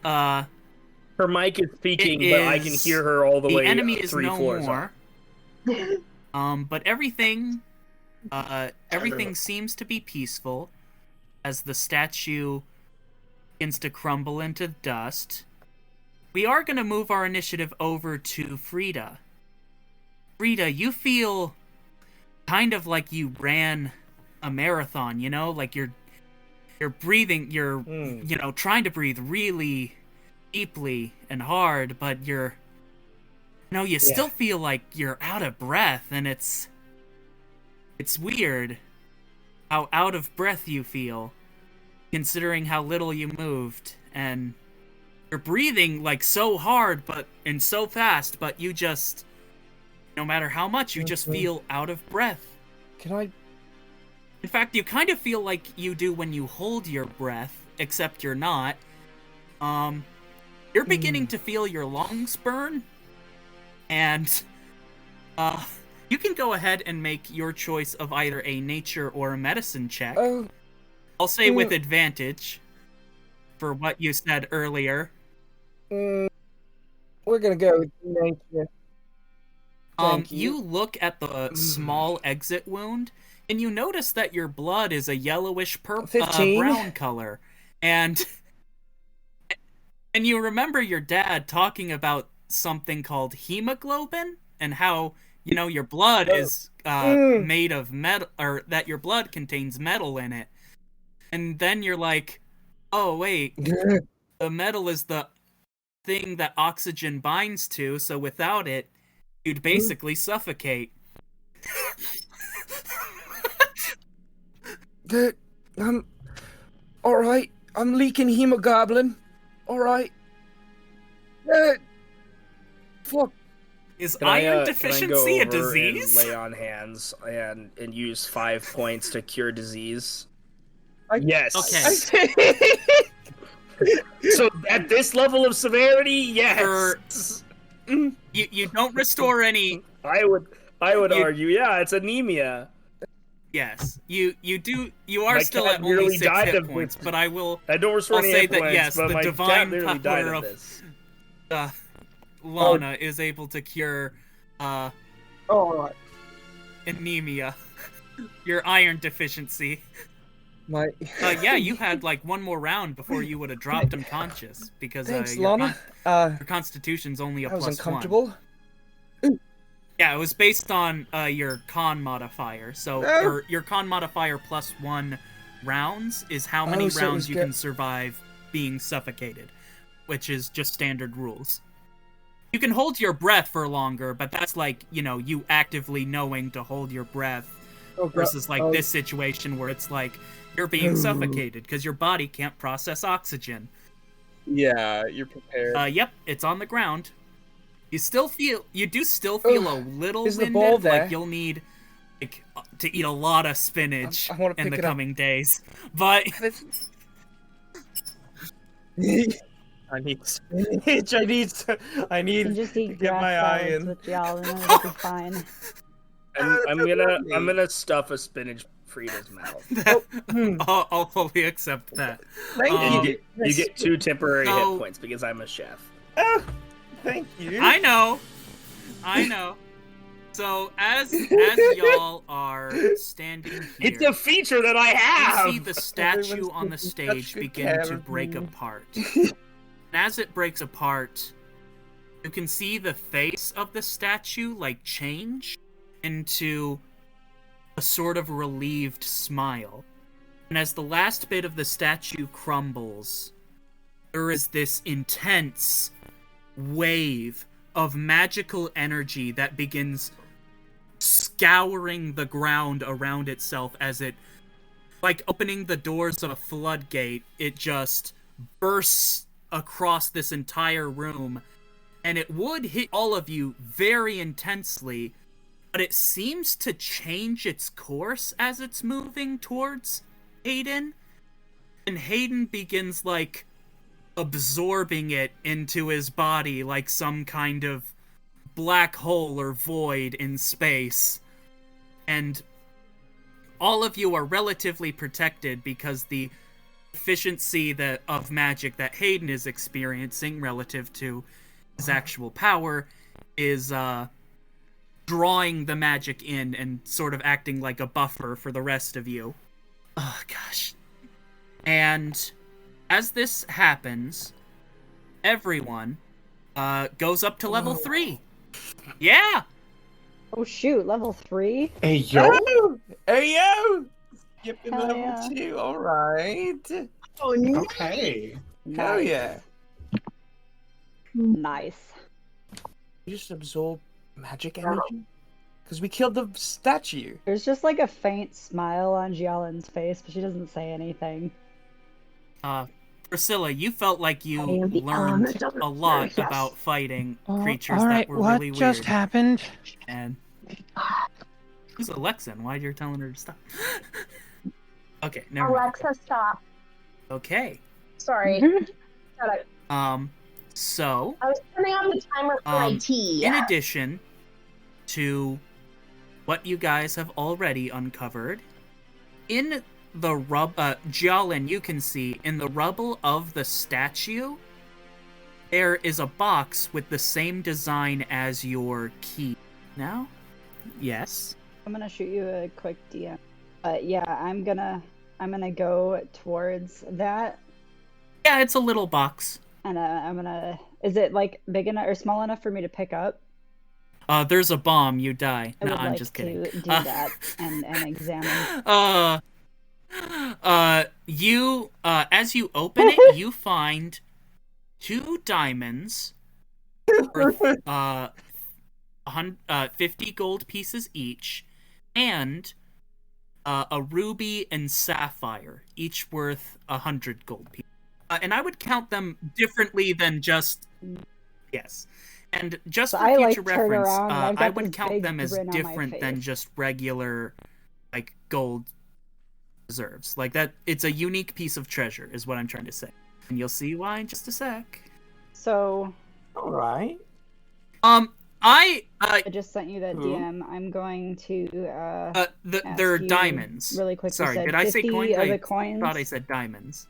Her mic is speaking, It but I can is- hear her all the way the enemy is 3 no floors more. up. But everything seems to be peaceful as the statue begins to crumble into dust. We are going to move our initiative over to Frida. Frida, you feel kind of like you ran a marathon, you know? Like you're breathing, you're, you know, trying to breathe really deeply and hard, but you still feel like you're out of breath, and it's weird how out of breath you feel, considering how little you moved, and you're breathing like so hard and so fast, but you just, no matter how much, you just feel out of breath. Can In fact, you kind of feel like you do when you hold your breath, except you're not. You're beginning to feel your lungs burn, and you can go ahead and make your choice of either a nature or a medicine check. I'll say with advantage for what you said earlier. we're gonna go with nature. Thank you. You look at the small exit wound, and you notice that your blood is a yellowish 15. brown color, and you remember your dad talking about something called hemoglobin, and how, you know, your blood is made of metal, or that your blood contains metal in it. And then you're like, oh wait, the metal is the thing that oxygen binds to, so without it, you'd basically suffocate. Alright, I'm leaking hemoglobin. Alright. Fuck. Is Can iron I deficiency a go over disease? and lay on hands and use 5 points to cure disease? I- Yes. Okay. So at this level of severity, yes. You don't restore any. I would argue, yeah, it's anemia. Yes, you are My still cat at only nearly 6 died hit of points, it. but I don't restore I'll any say hit that points, yes, but the my divine cat nearly died power of of this. Lana is able to cure Alright. anemia, your iron deficiency. My Yeah, you had like one more round before you would have dropped unconscious, because Thanks, your, Lana. your constitution's only a That was +1. uncomfortable. Yeah, it was based on your con modifier. So No. your con modifier +1 rounds is how many so it rounds was you good. can survive being suffocated, which is just standard rules. You can hold your breath for longer, but that's like, you know, you actively knowing to hold your breath versus like this situation where it's like you're being suffocated because your body can't process oxygen. Yeah, you're prepared. Yep, it's on the ground. You do still feel a little Is the winded, ball there? like you'll need to eat a lot of spinach I wanna in pick the it up. coming days. But I need spinach. I need You just eat to get grass my eye salads in. with y'all and it'll be fine. I'm gonna stuff a spinach Frida's mouth. I'll fully accept that. Thank you. You get 2 temporary So- hit points because I'm a chef. Oh, thank you. I know. So as y'all are standing here, It's a feature that I you have. see the statue Everyone's on the taking stage such good begin care to of break me. apart. And as it breaks apart, you can see the face of the statue like change into a sort of relieved smile. And as the last bit of the statue crumbles, there is this intense wave of magical energy that begins scouring the ground around itself as it, like opening the doors of a floodgate, it just bursts across this entire room, and it would hit all of you very intensely, but it seems to change its course as it's moving towards Hayden, and Hayden begins, like, absorbing it into his body like some kind of black hole or void in space. And all of you are relatively protected because the efficiency of magic that Hayden is experiencing relative to his actual power is drawing the magic in and sort of acting like a buffer for the rest of you. Oh gosh. And as this happens, everyone goes up to level 3. Yeah! Oh shoot, level 3? Hey, yo. Hey yo! skipping Hell level yeah. 2. All right. Oh, no. Okay. Hell Nice. yeah. Nice. You just absorb magic energy? Because we killed the statue. There's just like a faint smile on Jialin's face, but she doesn't say anything. Priscilla, you felt like you I am the learned element of a lot fear, yes. about fighting All creatures right, that were what really just weird. happened? And who's Alexa? Why you're telling her to stop? Okay, never mind. Alexa, stop. Okay. Sorry. Shut up. So I was turning on the timer for my tea. in addition to what you guys have already uncovered, in the Jialin, you can see in the rubble of the statue, there is a box with the same design as your key. Now? Yes. I'm gonna shoot you a quick DM. Yeah, I'm gonna go towards that, Yeah, it's a little box. and I'm gonna. Is it like big enough or small enough for me to pick up? There's a bomb, you die. I No, would I'm like just to kidding. do that and examine. You, as you open it, you find 2 diamonds worth, 50 gold pieces each, and, a ruby and sapphire, each worth 100 gold pieces. And I would count them differently than just... Yes. And just So for I, future like, turn reference, around and I've got I would this count big them as grin on my different than face. just regular, like, gold reserves. Like, that, it's a unique piece of treasure, is what I'm trying to say. And you'll see why in just a sec. So All right. I just sent you that Who? DM. I'm going to they're ask you diamonds. really quick. Sorry, You said did I say 50 coins? of I the coins? thought I said diamonds.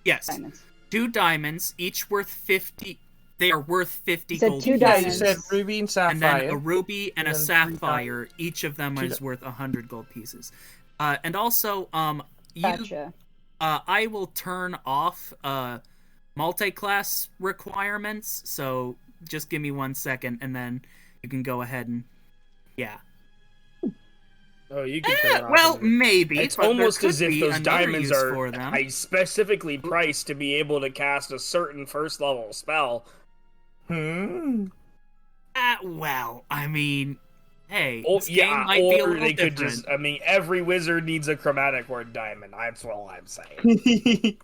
Yes. Diamonds. 2 diamonds, each worth 50. They are worth 50 You said gold 2 pieces. Yeah, diamonds. you said ruby and sapphire. And then a ruby and a and then 3 sapphire, each of them is worth 100 gold pieces. And also, Gotcha. I will turn off multi-class requirements, so just give me 1 second, and then you can go ahead and... Yeah. Oh, you can turn it off. Well, maybe. It's but there almost could as if be those another diamonds use are for them. specifically priced to be able to cast a certain first level spell. Well, I mean, hey, Oh, this game yeah, might be a or little they could different. just. I mean, every wizard needs a chromatic word diamond. That's all I'm saying.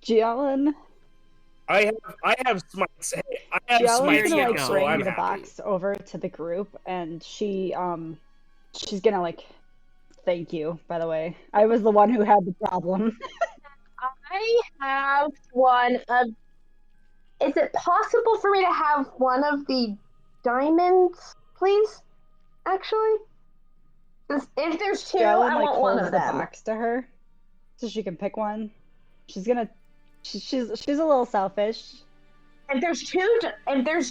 Jialin. I have smites. Hey, I have Jialin's smites gonna you now, like go. so bring I'm the happy. box over to the group, and she's gonna like thank you. By the way, I was the one who had the problem. I have one of. Is it possible for me to have one of the diamonds, please? Actually, if there's 2, Jialin I like want one holds of the them. box to her, so she can pick one. She's gonna. She's a little selfish. If there's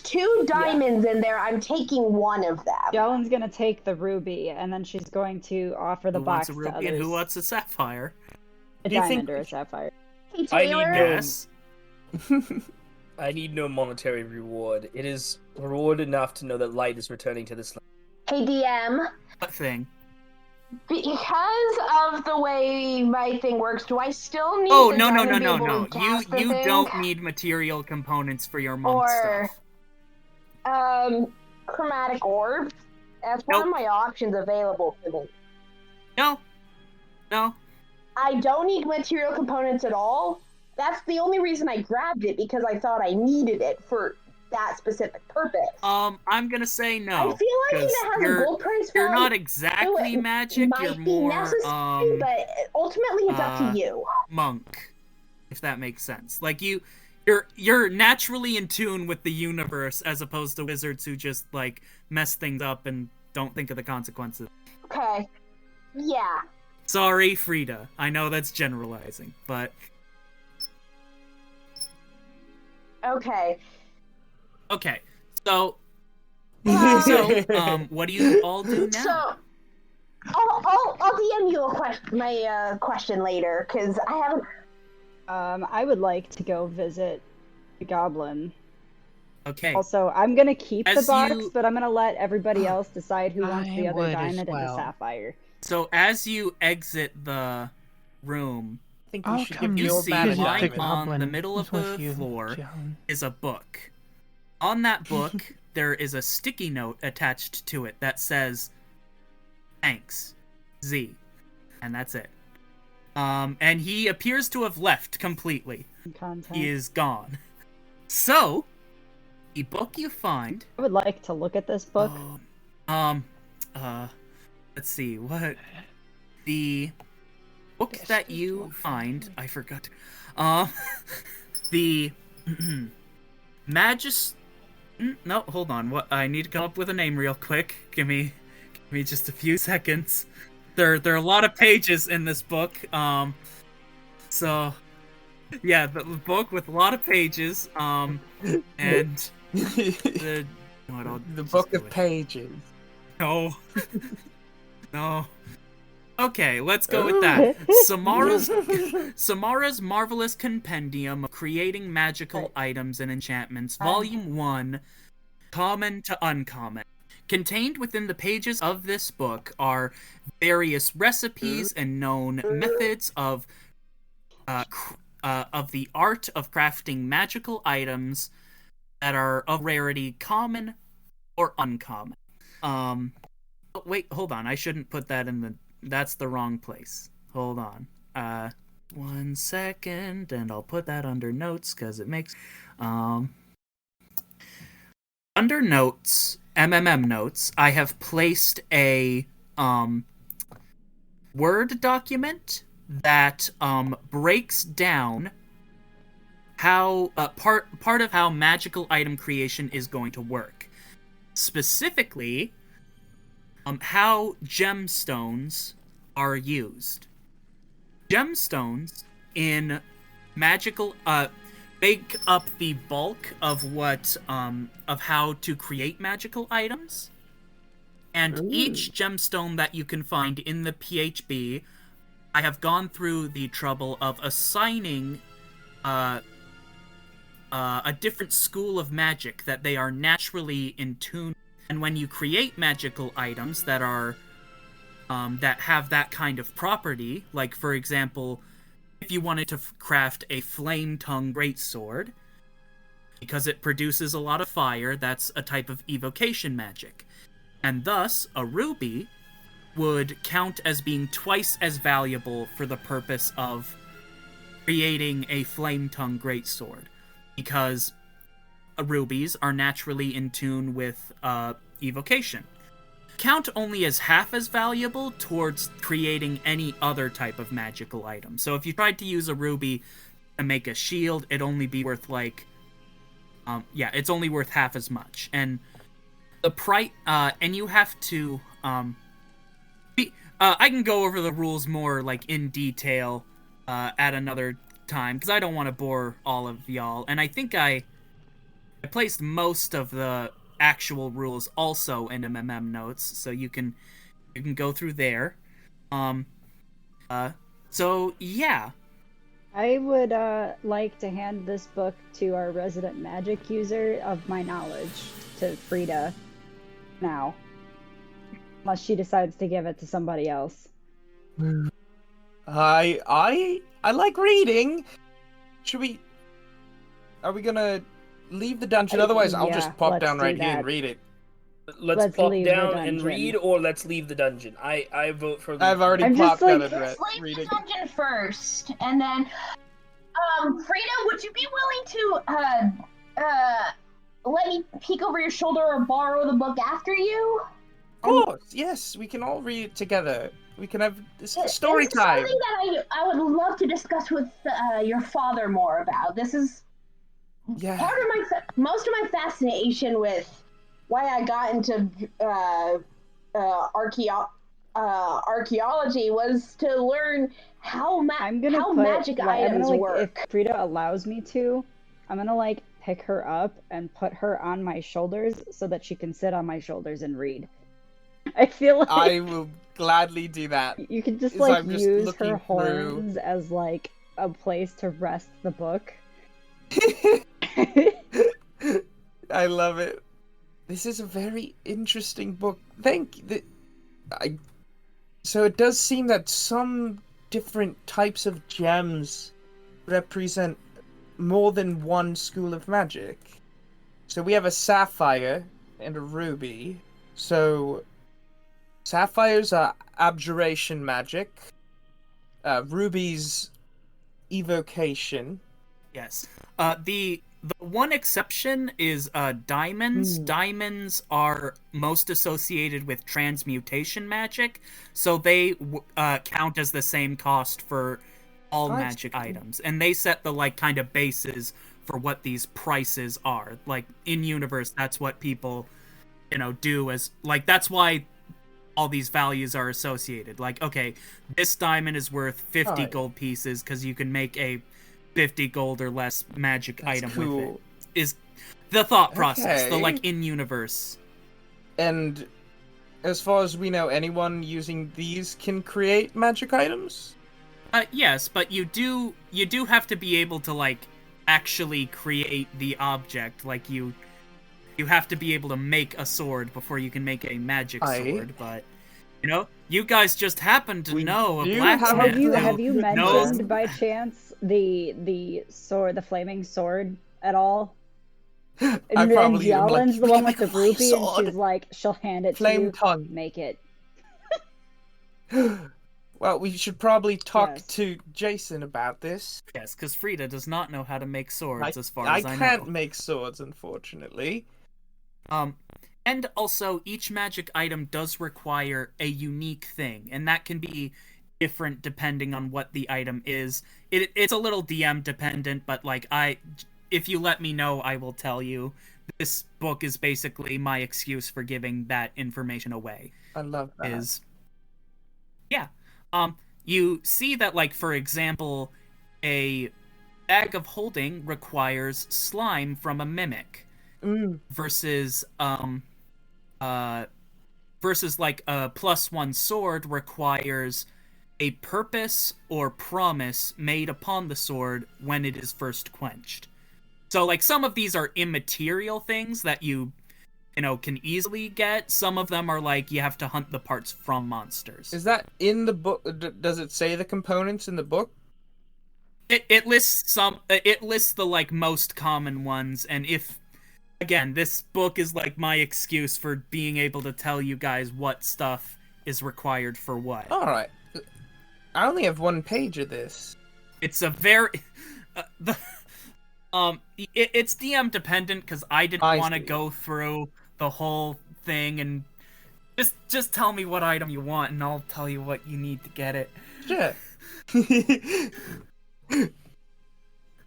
two diamonds in there, I'm taking one of them. Jialin's gonna take the ruby, and then she's going to offer the Who box wants a to ruby others. and who wants a sapphire? A Do you diamond think- or a sapphire. Hey, I need Taylor. no- Yes. I need no monetary reward. It is reward enough to know that light is returning to this land. Hey, DM. What thing? Because of the way my thing works, do I still need Oh, the no, diamond to be able no. to cast the You thing? don't need material components for your monk Or- stuff. Chromatic orb. That's one of my options available for me. No. I don't need material components at all. That's the only reason I grabbed it, because I thought I needed it for that specific purpose. I'm gonna say no. I feel like if 'cause it has you're- a gold price You're value, not exactly it magic, might you're be more, necessary, but ultimately it's up to you. monk. If that makes sense. Like, you're naturally in tune with the universe, as opposed to wizards who just, like, mess things up and don't think of the consequences. Okay. Yeah. Sorry, Frida. I know that's generalizing, but... Okay. Okay, so... Um, what do you all do now? So, I'll DM you my question later, because I haven't. I would like to go visit the goblin. Okay, Also, I'm gonna keep the As box, you- but I'm gonna let everybody else decide who wants the I other would as diamond and the well. sapphire. so as you exit the room, I think I'll we should come give you the old see man a visit the lying diamond. on the goblin middle of with the you, floor Joan. is a book. On that book, there is a sticky note attached to it that says, "Thanks, Z," and that's it. And he appears to have left completely. Content. He is gone. So, the book you find. I would like to look at this book. Let's see what the book that you find. I forgot. The Magis. No, hold on. What? I need to come up with a name real quick. Give me just a few seconds. There are a lot of pages in this book. So yeah, the book with a lot of pages. And the The book of pages. No. No. Okay, let's go with that. Samara's Marvelous Compendium of Creating Magical Items and Enchantments, Volume 1, Common to Uncommon. Contained within the pages of this book are various recipes and known methods of the art of crafting magical items that are of rarity common or uncommon. Wait, hold on. I shouldn't put that in the... That's the wrong place. Hold on. 1 second, and I'll put that under notes, because it makes... Under notes, MMM notes, I have placed a, Word document that, breaks down how, part of how magical item creation is going to work. Specifically, how gemstones are used. Gemstones in magical make up the bulk of what of how to create magical items. And each gemstone that you can find in the PHB, I have gone through the trouble of assigning a different school of magic that they are naturally in tune. And when you create magical items that are that have that kind of property, like for example, if you wanted to craft a flame tongue greatsword, because it produces a lot of fire, that's a type of evocation magic. And thus, a ruby would count as being twice as valuable for the purpose of creating a flame tongue greatsword, because rubies are naturally in tune with evocation. Count only as half as valuable towards creating any other type of magical item. So if you tried to use a ruby to make a shield, it'd only be worth like... it's only worth half as much. And the price... and you have to... I can go over the rules more, like, in detail at another time, because I don't want to bore all of y'all. And I think I placed most of the actual rules also in MMM notes, so you can go through there. So yeah. I would like to hand this book to our resident magic user of my knowledge, to Frida, now. Unless she decides to give it to somebody else. I like reading. Are we gonna leave the dungeon? Otherwise, I'll just pop down right here and read it. Let's plop down and read, or let's leave the dungeon. I vote for. I've already popped down and read. Let's leave reading. the dungeon first, and then, Frida, would you be willing to let me peek over your shoulder or borrow the book after you? Of course, yes. We can all read it together. We can have story time. Something that I would love to discuss with your father more about. This is part of most of my fascination with why I got into archaeology was to learn how magic items work. If Frida allows me to, I'm gonna pick her up and put her on my shoulders so that she can sit on my shoulders and read. I feel like I will gladly do that. You can just use her horns as a place to rest the book. I love it. This is a very interesting book. So it does seem that some different types of gems represent more than one school of magic. So we have a sapphire and a ruby. So sapphires are abjuration magic. Ruby's evocation. Yes. The one exception is diamonds. Diamonds are most associated with transmutation magic, so they count as the same cost for all magic items, and they set the like kind of bases for what these prices are. Like in universe, that's what people, do as like that's why all these values are associated. Like, okay, this diamond is worth 50 gold pieces because you can make a 50 gold or less magic item with it. Is the thought process, the like in-universe. And as far as we know, anyone using these can create magic items? Yes, but you do have to be able to like actually create the object. Like you have to be able to make a sword before you can make a magic sword, but you guys just happen to know a blacksmith. Have you mentioned by chance the sword, the flaming sword at all? I probably Yellen's the one with the ruby, and she's like, she'll hand it to you. Tongue. Make it. Well, we should probably talk to Jason about this. Yes, because Frida does not know how to make swords, as far as I know. I can't make swords, unfortunately. And also, each magic item does require a unique thing, and that can be different depending on what the item is. It's a little DM dependent, but like if you let me know, I will tell you. This book is basically my excuse for giving that information away. I love that. You see that, like, for example, a bag of holding requires slime from a mimic. Versus like a +1 sword requires a purpose or promise made upon the sword when it is first quenched. So like some of these are immaterial things that you can easily get. Some of them are like you have to hunt the parts from monsters. Is that in the book? Does it say the components in the book? It lists some. It lists the like most common ones, and again, this book is like my excuse for being able to tell you guys what stuff is required for what. All right. I only have 1 page of this. It's a very it's DM dependent because I didn't want to go through the whole thing, and just tell me what item you want and I'll tell you what you need to get it. Sure.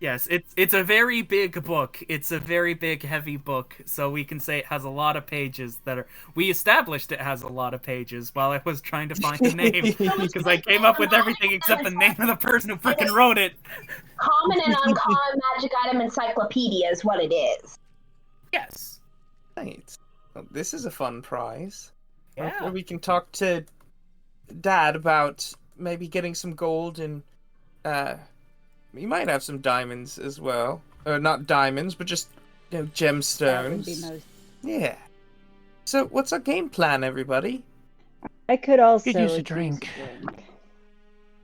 Yes, it's a very big book. It's a very big, heavy book, so we can say it has a lot of pages that are... We established it has a lot of pages while I was trying to find a name, because I came up with everything except the name of the person who freaking wrote it. Common and uncommon magic item encyclopedia is what it is. Yes. Right. Well, this is a fun prize. Yeah. Hopefully we can talk to Dad about maybe getting some gold and... You might have some diamonds as well. Or not diamonds, but just, gemstones. That would be most... Yeah. So, what's our game plan, everybody? I could also use a drink.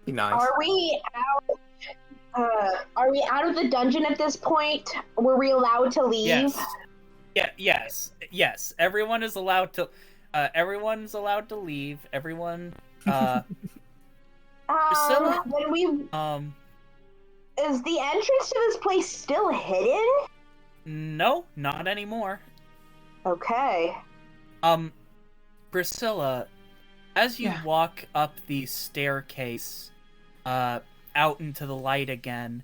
Be nice. Are we out? Are we out of the dungeon at this point? Were we allowed to leave? Yes. Yes. Everyone is allowed to. Everyone's allowed to leave. Everyone. Priscilla. When we. Is the entrance to this place still hidden? No, not anymore. Okay. Priscilla, as you walk up the staircase, out into the light again,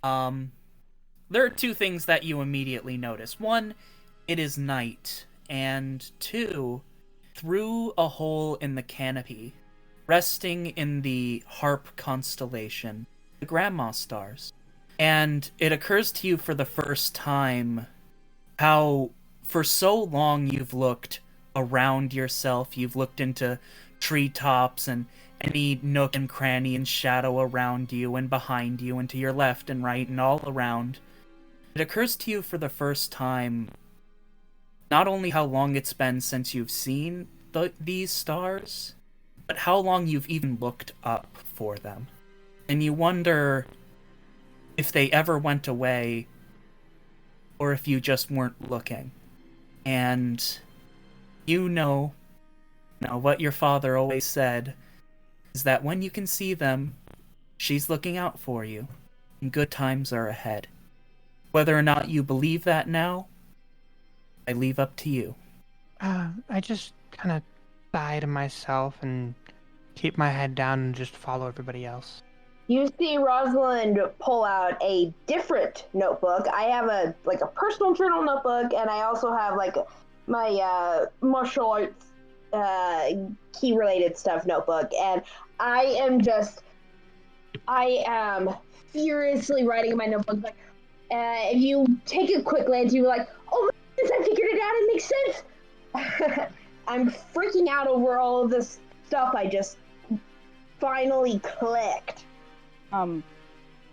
there are 2 things that you immediately notice. 1, it is night, and 2, through a hole in the canopy, resting in the Harp constellation, the Grandma stars. And it occurs to you for the first time how for so long you've looked around yourself, you've looked into treetops and any nook and cranny and shadow around you and behind you and to your left and right and all around. It occurs to you for the first time not only how long it's been since you've seen these stars, but how long you've even looked up for them. And you wonder if they ever went away or if you just weren't looking. And you know what your father always said is that when you can see them, she's looking out for you, and good times are ahead. Whether or not you believe that now, I leave up to you. I just kind of sigh to myself and keep my head down and just follow everybody else. You see Rosalind pull out a different notebook. I have a personal journal notebook, and I also have my martial arts key related stuff notebook. And I am furiously writing in my notebook. Like, if you take a quick glance, you're like, "Oh my goodness, I figured it out. It makes sense." I'm freaking out over all of this stuff I just finally clicked.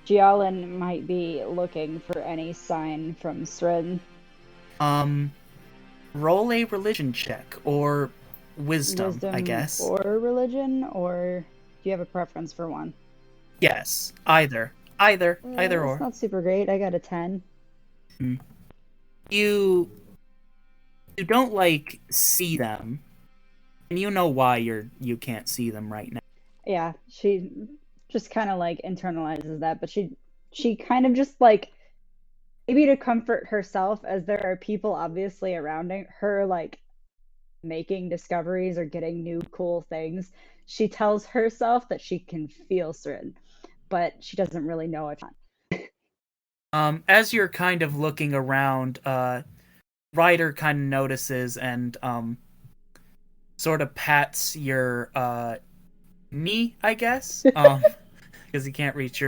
Jialin might be looking for any sign from Srin. Roll a religion check, or wisdom, I guess. Or religion, or do you have a preference for one? Yes, either or. It's not super great. I got a 10. You don't see them, and you know why you can't see them right now. Yeah, she just kind of internalizes that, but she kind of just maybe to comfort herself, as there are people obviously around her making discoveries or getting new cool things. She tells herself that she can feel Srin, but she doesn't really know if. As you're kind of looking around, Ryder kind of notices and sort of pats your knee, I guess, because he can't reach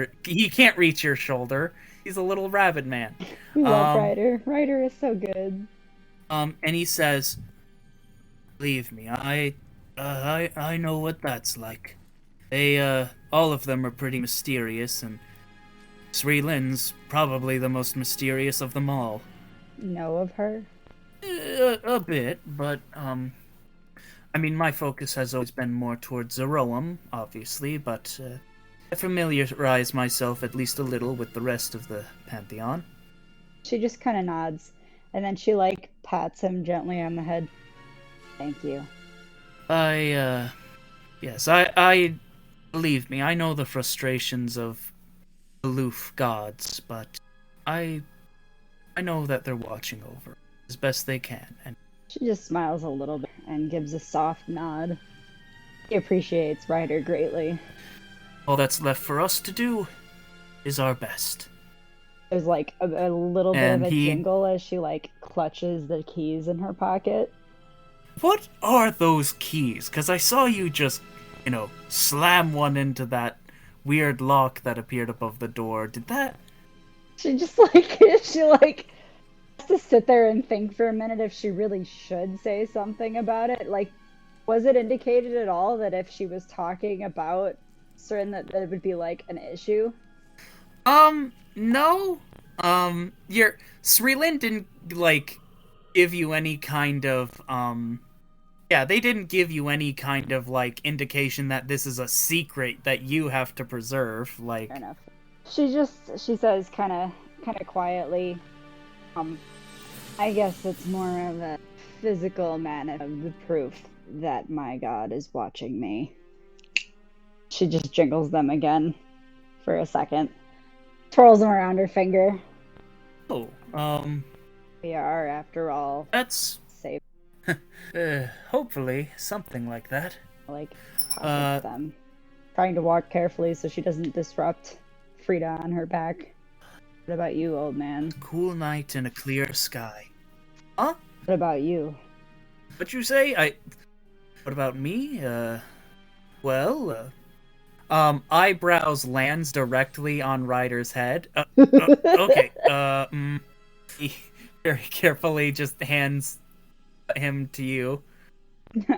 your shoulder. He's a little rabbit man. We love Ryder. Ryder is so good. And he says, "Believe me, I know what that's like. They all of them are pretty mysterious, and Sri Lynn's probably the most mysterious of them all." Know of her? A bit, but I mean, my focus has always been more towards Zoroam, obviously, but I familiarize myself at least a little with the rest of the Pantheon. She just kind of nods, and then she pats him gently on the head. Thank you. Yes, I believe me, I know the frustrations of aloof gods, but I know that they're watching over as best they can, and she just smiles a little bit and gives a soft nod. He appreciates Ryder greatly. All that's left for us to do is our best. There's a little bit of a jingle as she clutches the keys in her pocket. What are those keys? Because I saw you just, slam one into that weird lock that appeared above the door. Did that? She just she has to sit there and think for a minute if she really should say something about it. Was it indicated at all that if she was talking about Srin that it would be an issue? No. Your Sri Lynn didn't give you any kind of they didn't give you any kind of indication that this is a secret that you have to preserve. Fair enough. She says kind of quietly, I guess it's more of a physical manner of the proof that my god is watching me. She just jingles them again for a second, twirls them around her finger. Oh, we are, after all, that's safe. Hopefully something like that. Pockets them, trying to walk carefully so she doesn't disrupt Frida on her back. What about you, old man? Cool night and a clear sky. Huh? What about you? What'd you say? What about me? Eyebrows lands directly on Ryder's head. Okay. He very carefully just hands him to you.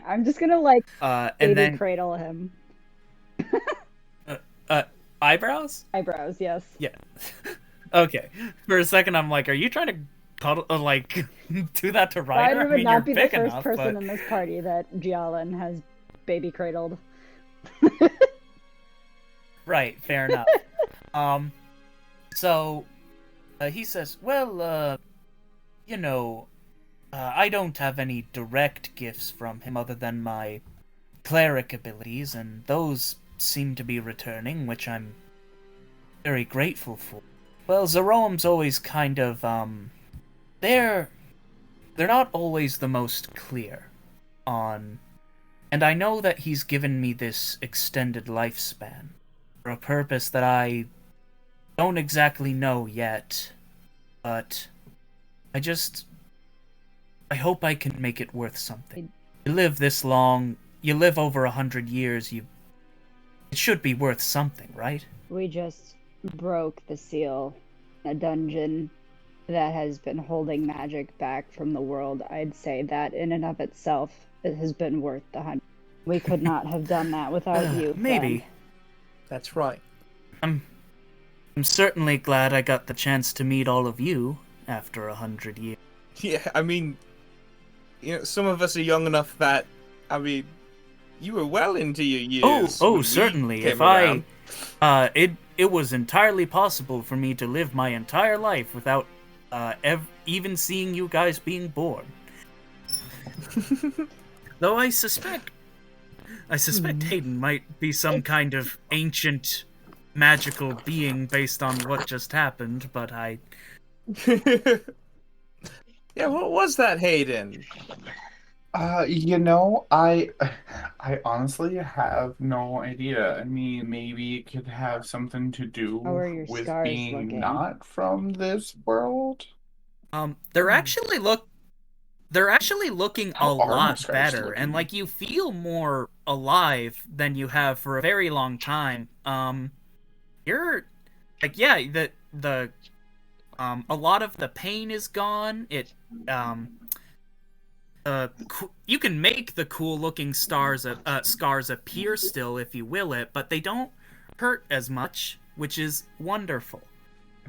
I'm just gonna and then cradle him. Eyebrows? Eyebrows, yes. Yeah. Okay. For a second, I'm like, are you trying to cuddle, do that to Ryder? Ryder would not be the first person in this party that Jialin has baby cradled. Right, fair enough. So he says, well, you know, I don't have any direct gifts from him other than my cleric abilities, and those seem to be returning, which I'm very grateful for. Well, Zeroam's always kind of, they're not always the most clear on, and I know that he's given me this extended lifespan for a purpose that I don't exactly know yet, but I hope I can make it worth something. You live this long, you live over 100 years, it should be worth something, right? We just broke the seal, a dungeon that has been holding magic back from the world. I'd say that in and of itself, it has been worth the hunt. We could not have done that without you. Maybe. Friend. That's right. I'm certainly glad I got the chance to meet all of you after 100 years. Yeah, I mean, some of us are young enough that, I mean, you were well into your years. Oh, certainly. If around. it was entirely possible for me to live my entire life without even seeing you guys being born. Though I suspect Hayden might be some kind of ancient magical being based on what just happened, but I... Yeah, what was that, Hayden? I honestly have no idea. I mean, maybe it could have something to do How are your with scars being looking? not from this world. They're actually looking How a are my lot scars better, looking? and like you feel more alive than you have for a very long time. You're like, yeah, the a lot of the pain is gone. You can make the cool looking scars appear still if you will it, but they don't hurt as much, which is wonderful.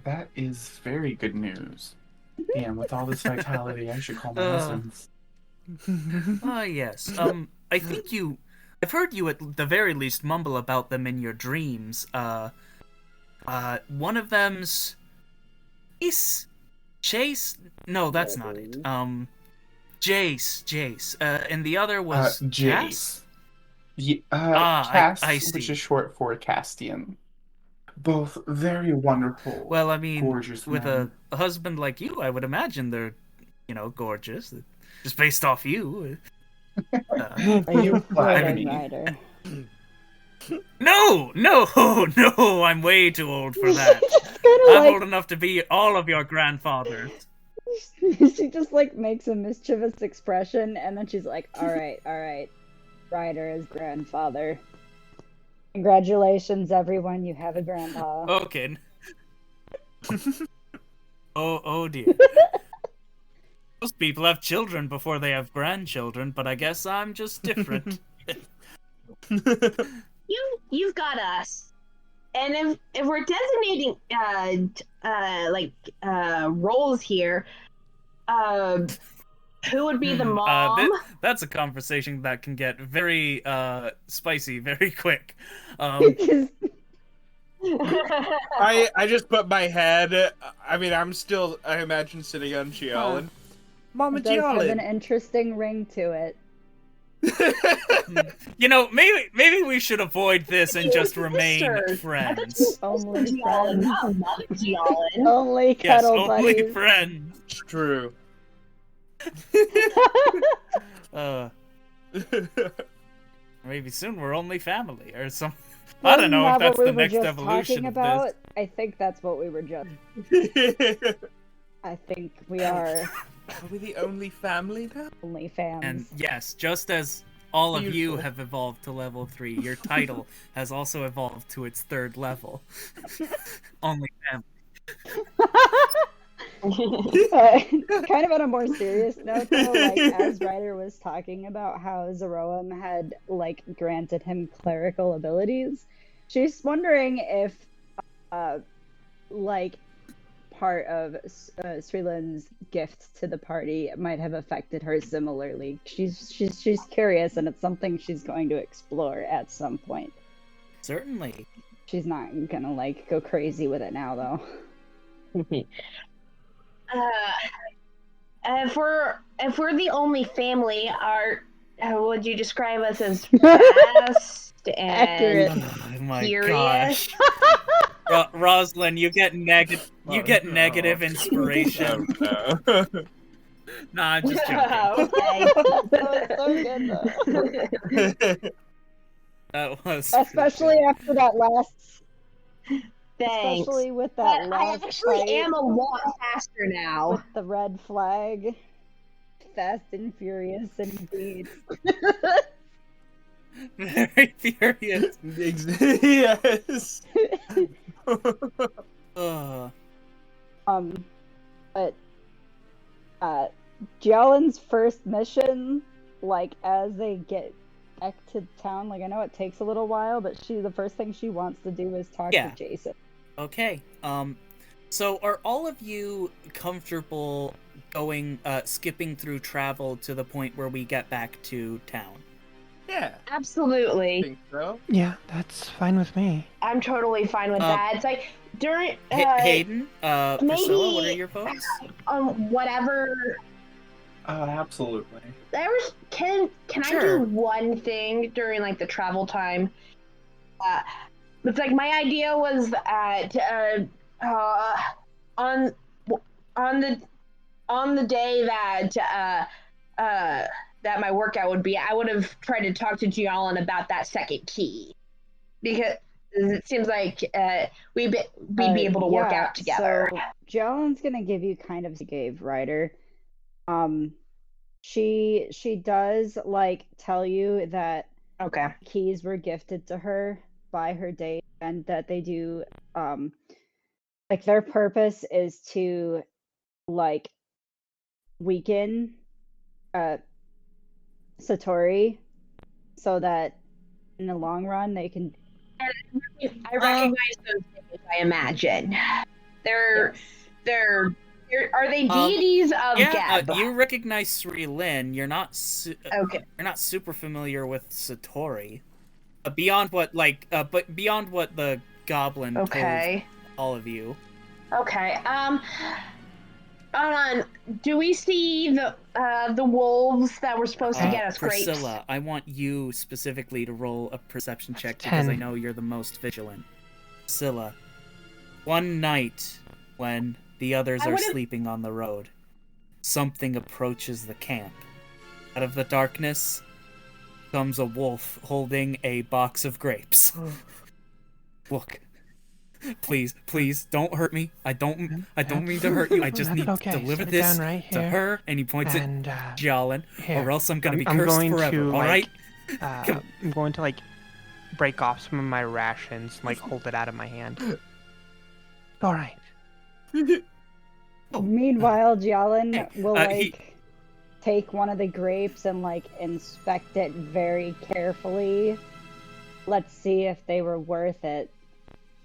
That is very good news. Damn, with all this vitality, I should call my husband. Yes. I think I've heard you at the very least mumble about them in your dreams. One of them's Chase? No, that's not it. Jace. And the other was Jace. Cass? Cass, I see. which is short for Castian. Both very wonderful. Well, I mean, gorgeous with men. a husband like you, I would imagine they're, gorgeous. Just based off you. Are you flatter flirting, me. Ryder? No! I'm way too old for that. I'm old enough to be all of your grandfathers. She just makes a mischievous expression, and then she's like, all right. Ryder is grandfather. Congratulations, everyone, you have a grandpa. Okay. Oh dear. Most people have children before they have grandchildren, but I guess I'm just different. You've got us. And if we're designating roles here, who would be the mom? That's a conversation that can get very spicy very quick. Just- I just put my head. I mean, I imagine sitting on Gialin. Mama It does have an Gialin. interesting ring to it. Maybe we should avoid this and just remain friends. Only friends. Mother Gialin. Only Yes, cuddle only buddies. friends. It's true. Maybe soon we're only family or something. I don't know if that's the next evolution of about? this. I think that's what we were just. I think we are Are we the only family now? only fans. And yes, just as all of you Beautiful. have evolved to level 3, your title has also evolved to its 3rd level. Only family. Kind of on a more serious note, though, as Ryder was talking about how Zeroam had granted him clerical abilities, she's wondering if part of Srilin's gift to the party might have affected her similarly. She's curious, and it's something she's going to explore at some point. Certainly. She's not gonna like go crazy with it now, though. If we're the only family, would you describe us as fast Accurate. and Oh my furious? gosh. Rosalind, you get negative. You get negative inspiration. Nah, I'm just joking. Okay. That was so good, though. That was Especially after that last. Thanks. Especially with that But I last actually fight am a lot faster now. with the red flag. Fast and furious, indeed. very furious. Yes. But Jialin's first mission, like as they get back to town, like I know it takes a little while, but the first thing she wants to do is talk to Jason. Okay. So are all of you comfortable going, skipping through travel to the point where we get back to town? Yeah. I Absolutely. think so. Yeah, that's fine with me. I'm totally fine with that. It's like during Hayden, Priscilla, what are your votes? Whatever. Absolutely. Can Sure. I do one thing during like the travel time? It's like my idea was on the day that that my workout would be, I would have tried to talk to Gialin about that second key, because it seems like we'd be able to work out together. So Jialin's gonna give you kind of gave Ryder. She does like tell you that Okay. keys were gifted to her by her date, and that they do like their purpose is to like weaken Satori so that in the long run they can I recognize those things, I imagine. They're are they deities of Geb? You recognize Sri Lin. You're not Okay. You're not super familiar with Satori. Beyond what the goblin told all of you. Okay. Do we see the wolves that were supposed to get us grapes? Priscilla, I want you specifically to roll a perception check because 10. I know you're the most vigilant. Priscilla, one night when the others are sleeping on the road, something approaches the camp. Out of the darkness comes a wolf holding a box of grapes. Look. Please, don't hurt me. I don't mean to hurt you. I just need to deliver this to her. And he points at Jialin, or else I'm gonna be cursed forever. All right? I'm going to like break off some of my rations, like hold it out of my hand. All right. Meanwhile, Jialin will take one of the grapes and like inspect it very carefully. Let's see if they were worth it.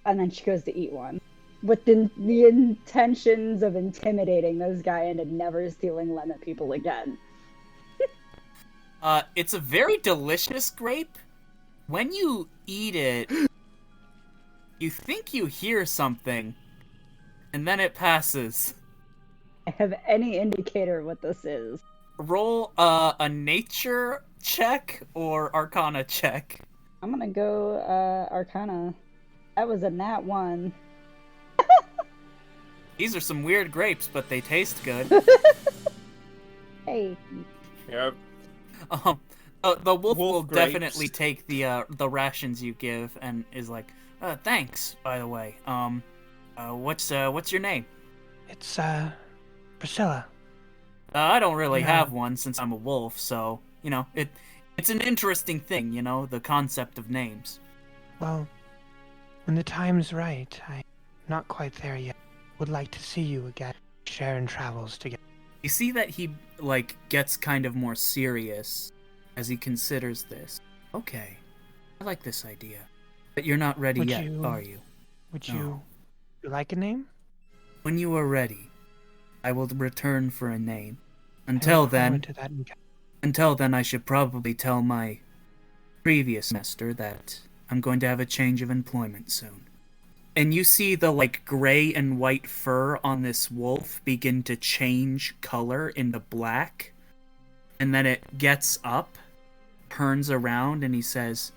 And then she goes to eat one. With the intentions of intimidating this guy into never stealing lemon people again. It's a very delicious grape. When you eat it, you think you hear something, and then it passes. I have any indicator of what this is. Roll a nature check or arcana check. I'm gonna go arcana. That was a nat 1. These are some weird grapes, but they taste good. Hey. Yep. The wolf will grapes. definitely take the rations you give and is like, thanks, by the way. What's your name? It's Priscilla. I don't really Yeah. have one since I'm a wolf, so it's an interesting thing, the concept of names. Well, when the time's right, I'm not quite there yet. Would like to see you again, sharing travels together. You see that he, gets kind of more serious as he considers this. Okay, I like this idea. But you're not ready yet, are you? Would No. you like a name? When you are ready, I will return for a name. I Until look forward then, to that encounter. I should probably tell my previous master that I'm going to have a change of employment soon. And you see the, like, gray and white fur on this wolf begin to change color into black. And then it gets up, turns around, and he says,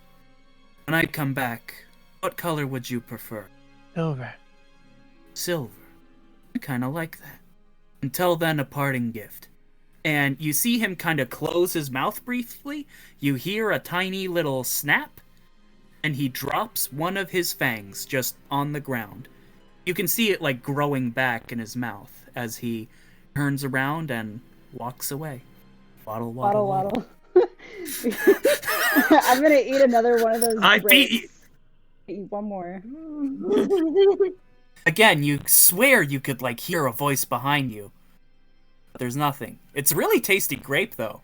"When I come back, what color would you prefer?" Silver. "Silver. I kind of like that. Until then, a parting gift." And you see him kind of close his mouth briefly. You hear a tiny little snap, and he drops one of his fangs just on the ground. You can see it, like, growing back in his mouth as he turns around and walks away. Waddle, waddle, Waddle, waddle. I'm gonna eat another one of those I beat you. grapes. Eat one more. Again, you swear you could, like, hear a voice behind you. But there's nothing. It's really tasty grape, though.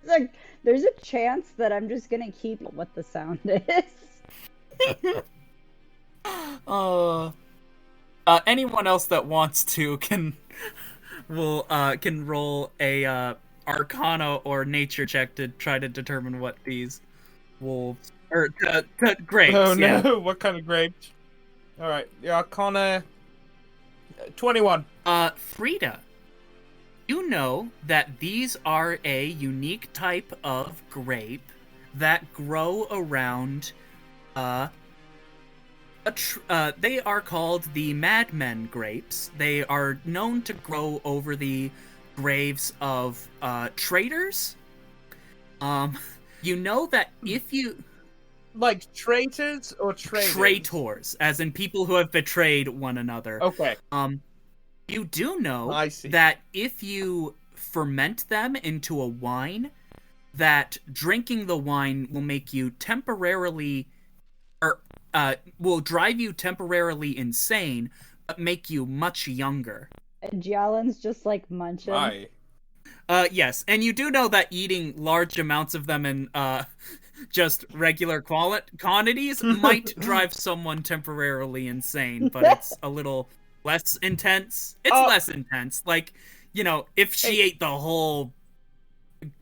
Like, there's a chance that I'm just gonna keep what the sound is. Anyone else that wants to can roll a Arcana or Nature check to try to determine what these wolves or grapes. Oh no! Yeah. What kind of grapes? All right, the Arcana 21. Frida, you know that these are a unique type of grape that grow around they are called the Madmen grapes. They are known to grow over the graves of traitors. You know that if you Like traitors or traders? traitors, as in people who have betrayed one another. Okay. You do know I see. that if you ferment them into a wine, that drinking the wine will make you temporarily, or will drive you temporarily insane, but make you much younger. And Jialin's just like munching. Why? Yes, and you do know that eating large amounts of them in just regular quantities might drive someone temporarily insane, but it's a little less intense. It's less intense. Like, you know, if she ate the whole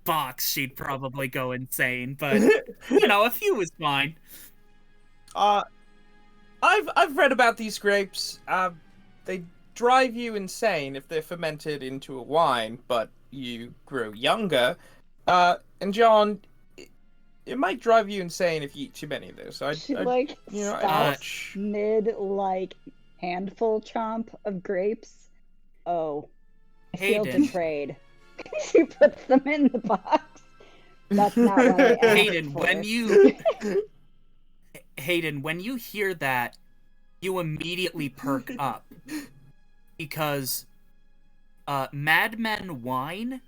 box, she'd probably go insane, but, you know, a few is fine. I've read about these grapes. They drive you insane if they're fermented into a wine, but you grow younger. And John, it might drive you insane if you eat too many of those. So She I'd like you know, I'd stops watch. mid like handful chomp of grapes. Oh, I feel Hayden. betrayed. She puts them in the box. That's not what I asked Hayden, for. when you hear that, you immediately perk up. Because Madmen wine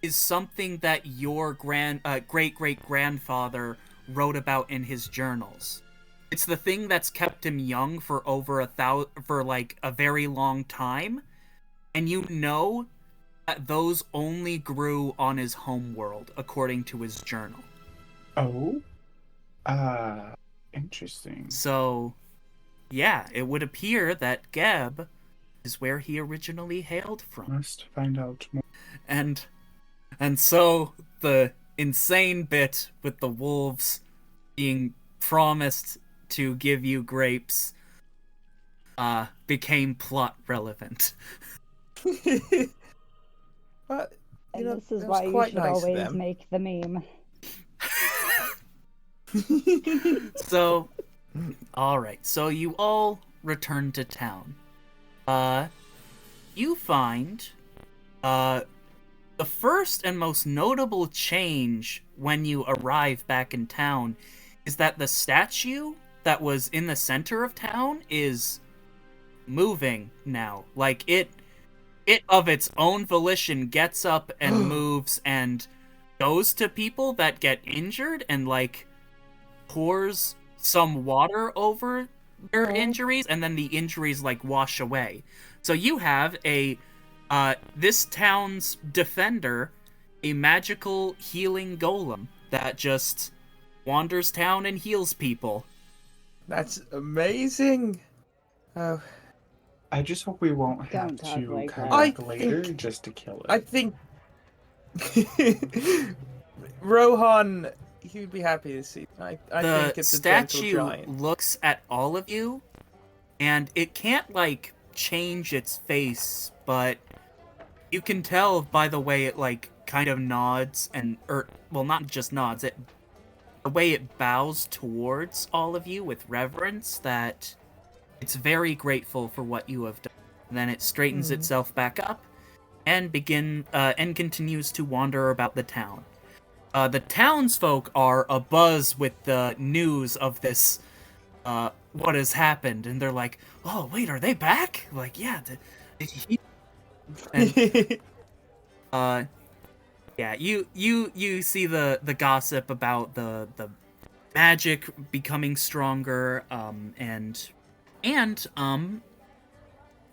is something that your great-great-grandfather wrote about in his journals. It's the thing that's kept him young for for like a very long time, and you know that those only grew on his homeworld, according to his journal. Oh? Interesting. So, yeah, it would appear that Geb is where he originally hailed from. Must find out more. And so the insane bit with the wolves being promised to give you grapes became plot relevant. But And know, this is that was why you quite should nice of always them. make the meme. So, alright, so you all return to town. You find the first and most notable change when you arrive back in town is that the statue that was in the center of town is moving now. Like, it of its own volition gets up and moves and goes to people that get injured and, like, pours some water over their injuries, and then the injuries, like, wash away. So you have this town's defender, a magical healing golem that just wanders town and heals people. That's amazing. Oh, I just hope we won't have Don't talk to like come that. back later just to kill it. I think Rohan, he would be happy to see. I The think it's a gentle statue giant. looks at all of you, and it can't, like, change its face, but you can tell by the way it, like, kind of nods well, not just nods, the way it bows towards all of you with reverence, that it's very grateful for what you have done. And then it straightens itself back up and continues to wander about the town. The townsfolk are abuzz with the news of this, what has happened, and they're like, "Oh, wait, are they back?" Like, yeah. And, yeah, you see the gossip about the magic becoming stronger, and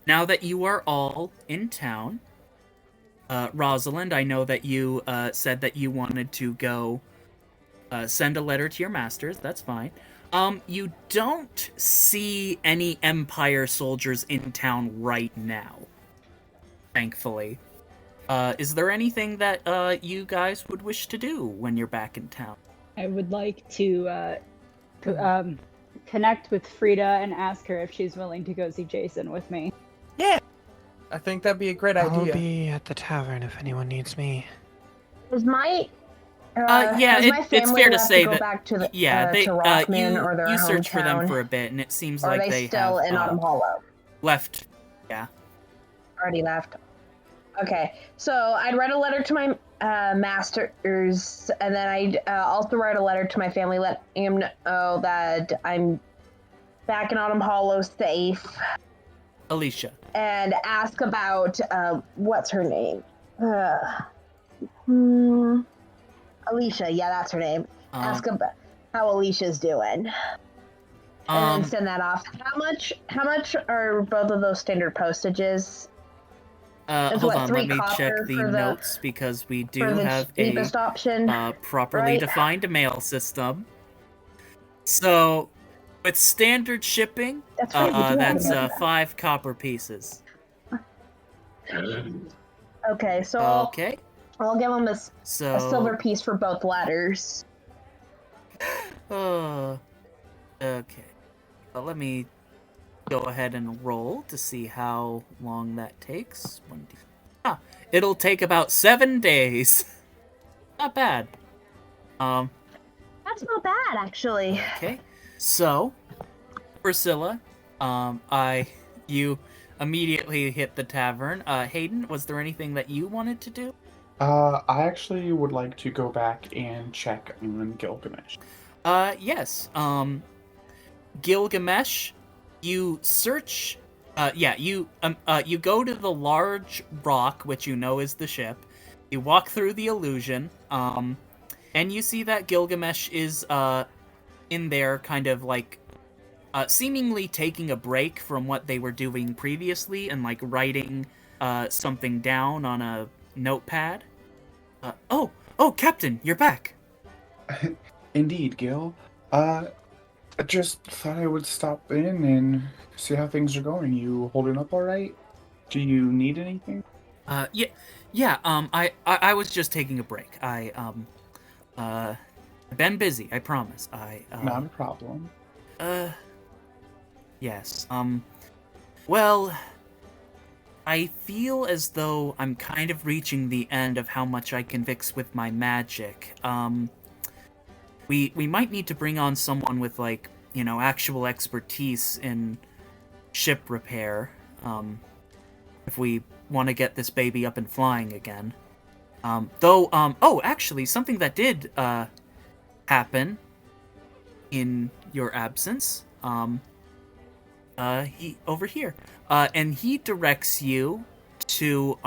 now that you are all in town, Rosalind, I know that you said that you wanted to go send a letter to your masters. That's fine. You don't see any Empire soldiers in town right now, thankfully. Is there anything that you guys would wish to do when you're back in town? I would like to connect with Frida and ask her if she's willing to go see Jason with me. Yeah, I think that'd be a great I'll idea. be at the tavern if anyone needs me. Is my yeah, has my it's family fair to left say go that back to the they to Rockman or their you search for them hometown, for a bit, and it seems or like are they still have in Autumn Hollow? left. Yeah. Already left. Okay, so I'd write a letter to my masters, and then I'd also write a letter to my family, letting them know that I'm back in Autumn Hollow safe, Alicia. and ask about what's her name? Alicia, yeah, that's her name. Ask about how Alicia's doing, and then send that off. How much are both of those standard postages? Hold on, let me check copper the for notes, because we do for the have cheapest option, properly right? defined mail system. So, with standard shipping, That's right, we do have that's 5 copper pieces. Okay, so Okay. I'll give them a So, silver piece for both letters. okay. Well, let me go ahead and roll to see how long that takes. It'll take about 7 days. Not bad. That's not bad, actually. Okay. So, Priscilla, you immediately hit the tavern. Hayden, was there anything that you wanted to do? I actually would like to go back and check on Gilgamesh. Yes. Gilgamesh, you search. You go to the large rock, which you know is the ship. You walk through the illusion, and you see that Gilgamesh is in there, kind of like seemingly taking a break from what they were doing previously, and like writing something down on a notepad. Oh, Captain, you're back. Indeed, Gil. I just thought I would stop in and see how things are going. You holding up all right? Do you need anything? Yeah. I was just taking a break. I've been busy. I promise. Not a problem. Yes. Well, I feel as though I'm kind of reaching the end of how much I can fix with my magic. We might need to bring on someone with, like, actual expertise in ship repair, if we want to get this baby up and flying again. Actually, something that did, happen in your absence, he over here, and he directs you to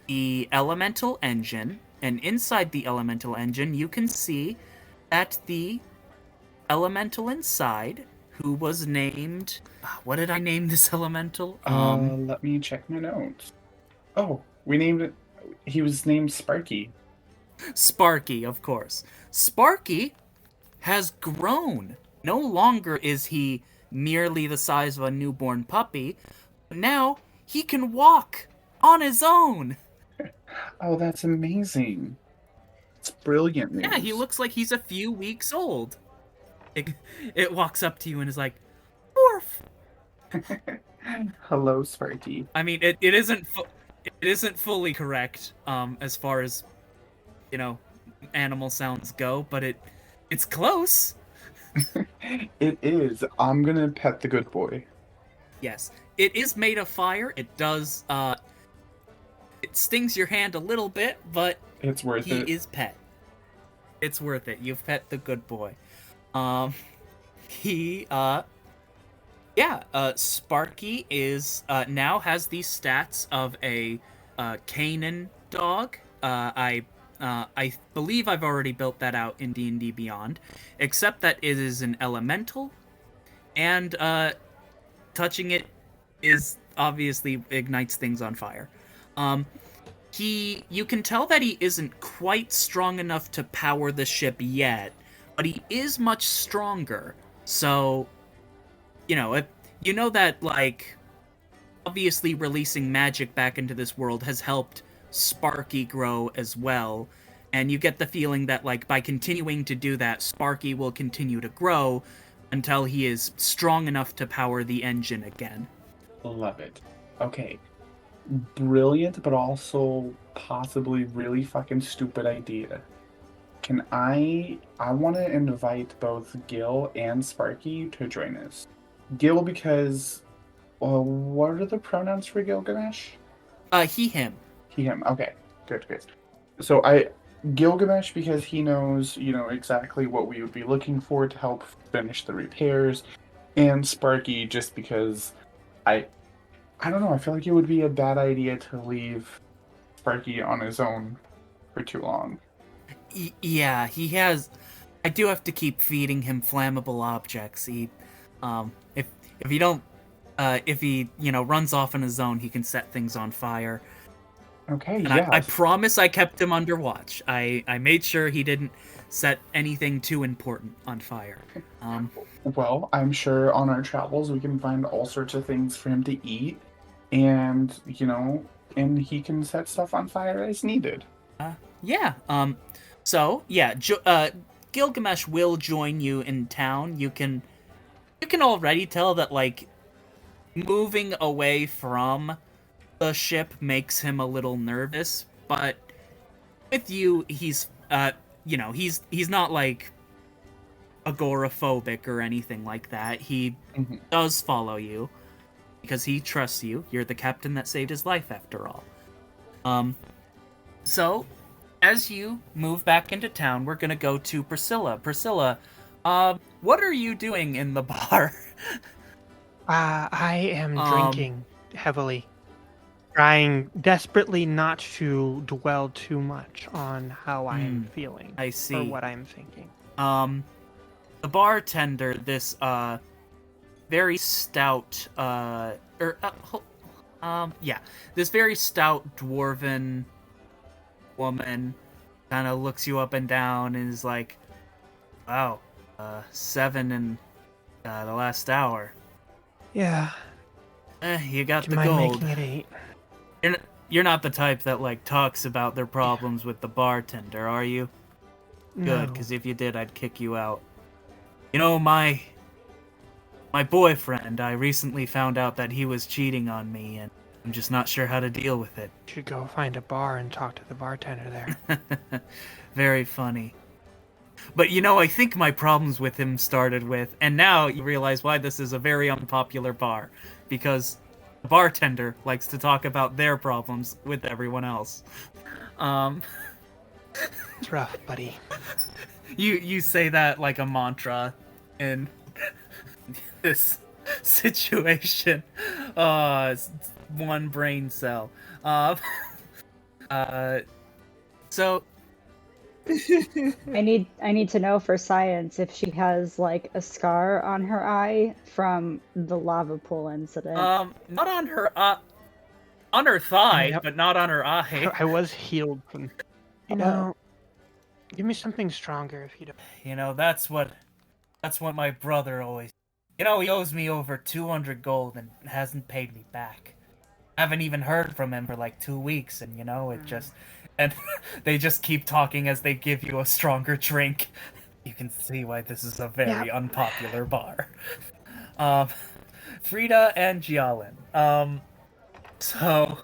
the elemental engine, and inside the elemental engine you can see that the elemental inside, who was named, what did I name this elemental? Let me check my notes. Oh, we named it. He was named Sparky. Sparky, of course. Sparky has grown. No longer is he merely the size of a newborn puppy, but now he can walk on his own. Oh, that's amazing. It's brilliant news. Yeah, he looks like he's a few weeks old. It walks up to you and is like, "Morph." Hello, Sparky. I mean, it isn't fully correct as far as, you know, animal sounds go, but it's close. It is. I'm gonna pet the good boy. Yes, it is made of fire. It does it stings your hand a little bit, but It's worth it. he is pet. It's worth it. You've pet the good boy. Sparky is now has these stats of a Canaan dog. I believe I've already built that out in D&D Beyond, except that it is an elemental, and touching it is obviously ignites things on fire. You can tell that he isn't quite strong enough to power the ship yet, but he is much stronger. So, you know that, like, obviously releasing magic back into this world has helped Sparky grow as well, and you get the feeling that, like, by continuing to do that, Sparky will continue to grow until he is strong enough to power the engine again. Love it. Okay. Brilliant, but also possibly really fucking stupid idea. Can I want to invite both Gil and Sparky to join us. Gil because, what are the pronouns for Gilgamesh? He, him. He, him. Okay, good. So Gilgamesh because he knows, exactly what we would be looking for to help finish the repairs, and Sparky just because I don't know, I feel like it would be a bad idea to leave Sparky on his own for too long. Yeah, he has. I do have to keep feeding him flammable objects. If he don't, if he runs off on his own, he can set things on fire. Okay, and yeah. I promise I kept him under watch. I made sure he didn't set anything too important on fire. Well, I'm sure on our travels we can find all sorts of things for him to eat, and and he can set stuff on fire as needed. Yeah. Gilgamesh will join you in town. You can already tell that, like, moving away from the ship makes him a little nervous, but with you, he's he's not like agoraphobic or anything like that. He does follow you because he trusts you. You're the captain that saved his life, after all. So as you move back into town, we're gonna go to Priscilla. Priscilla, what are you doing in the bar? I am drinking heavily, trying desperately not to dwell too much on how I am feeling. I see. Or what I'm thinking. The bartender, this very stout this very stout dwarven woman kind of looks you up and down and is like, wow, 7 in the last hour. Yeah. You got Do the you mind gold. making it 8? You're not the type that, like, talks about their problems with the bartender, are you? Good, because if you did, I'd kick you out. My boyfriend, I recently found out that he was cheating on me, and I'm just not sure how to deal with it. You should go find a bar and talk to the bartender there. Very funny. But I think my problems with him started with, and now you realize why this is a very unpopular bar, because the bartender likes to talk about their problems with everyone else. It's rough, buddy. You say that like a mantra in this situation. It's one brain cell. So I need to know for science if she has, like, a scar on her eye from the lava pool incident. Not on her thigh, Yep. but not on her eye. I was healed from. Give me something stronger if you don't. That's what my brother always. You know, he owes me over 200 gold and hasn't paid me back. I haven't even heard from him for like 2 weeks, and you know, it just... And they just keep talking as they give you a stronger drink. You can see why this is a very unpopular bar. Frida and Jialin. So,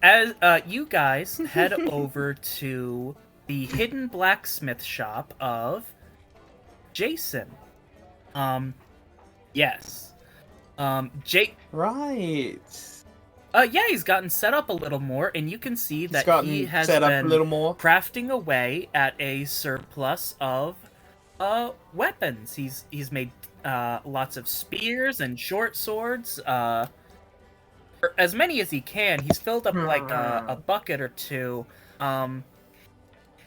as you guys head over to the hidden blacksmith shop of Jason. Yes. Jake. Right. Yeah, he's gotten set up a little more, and you can see that he has set up been a little more. crafting away at a surplus of weapons. He's made lots of spears and short swords, or as many as he can. He's filled up like a bucket or two. And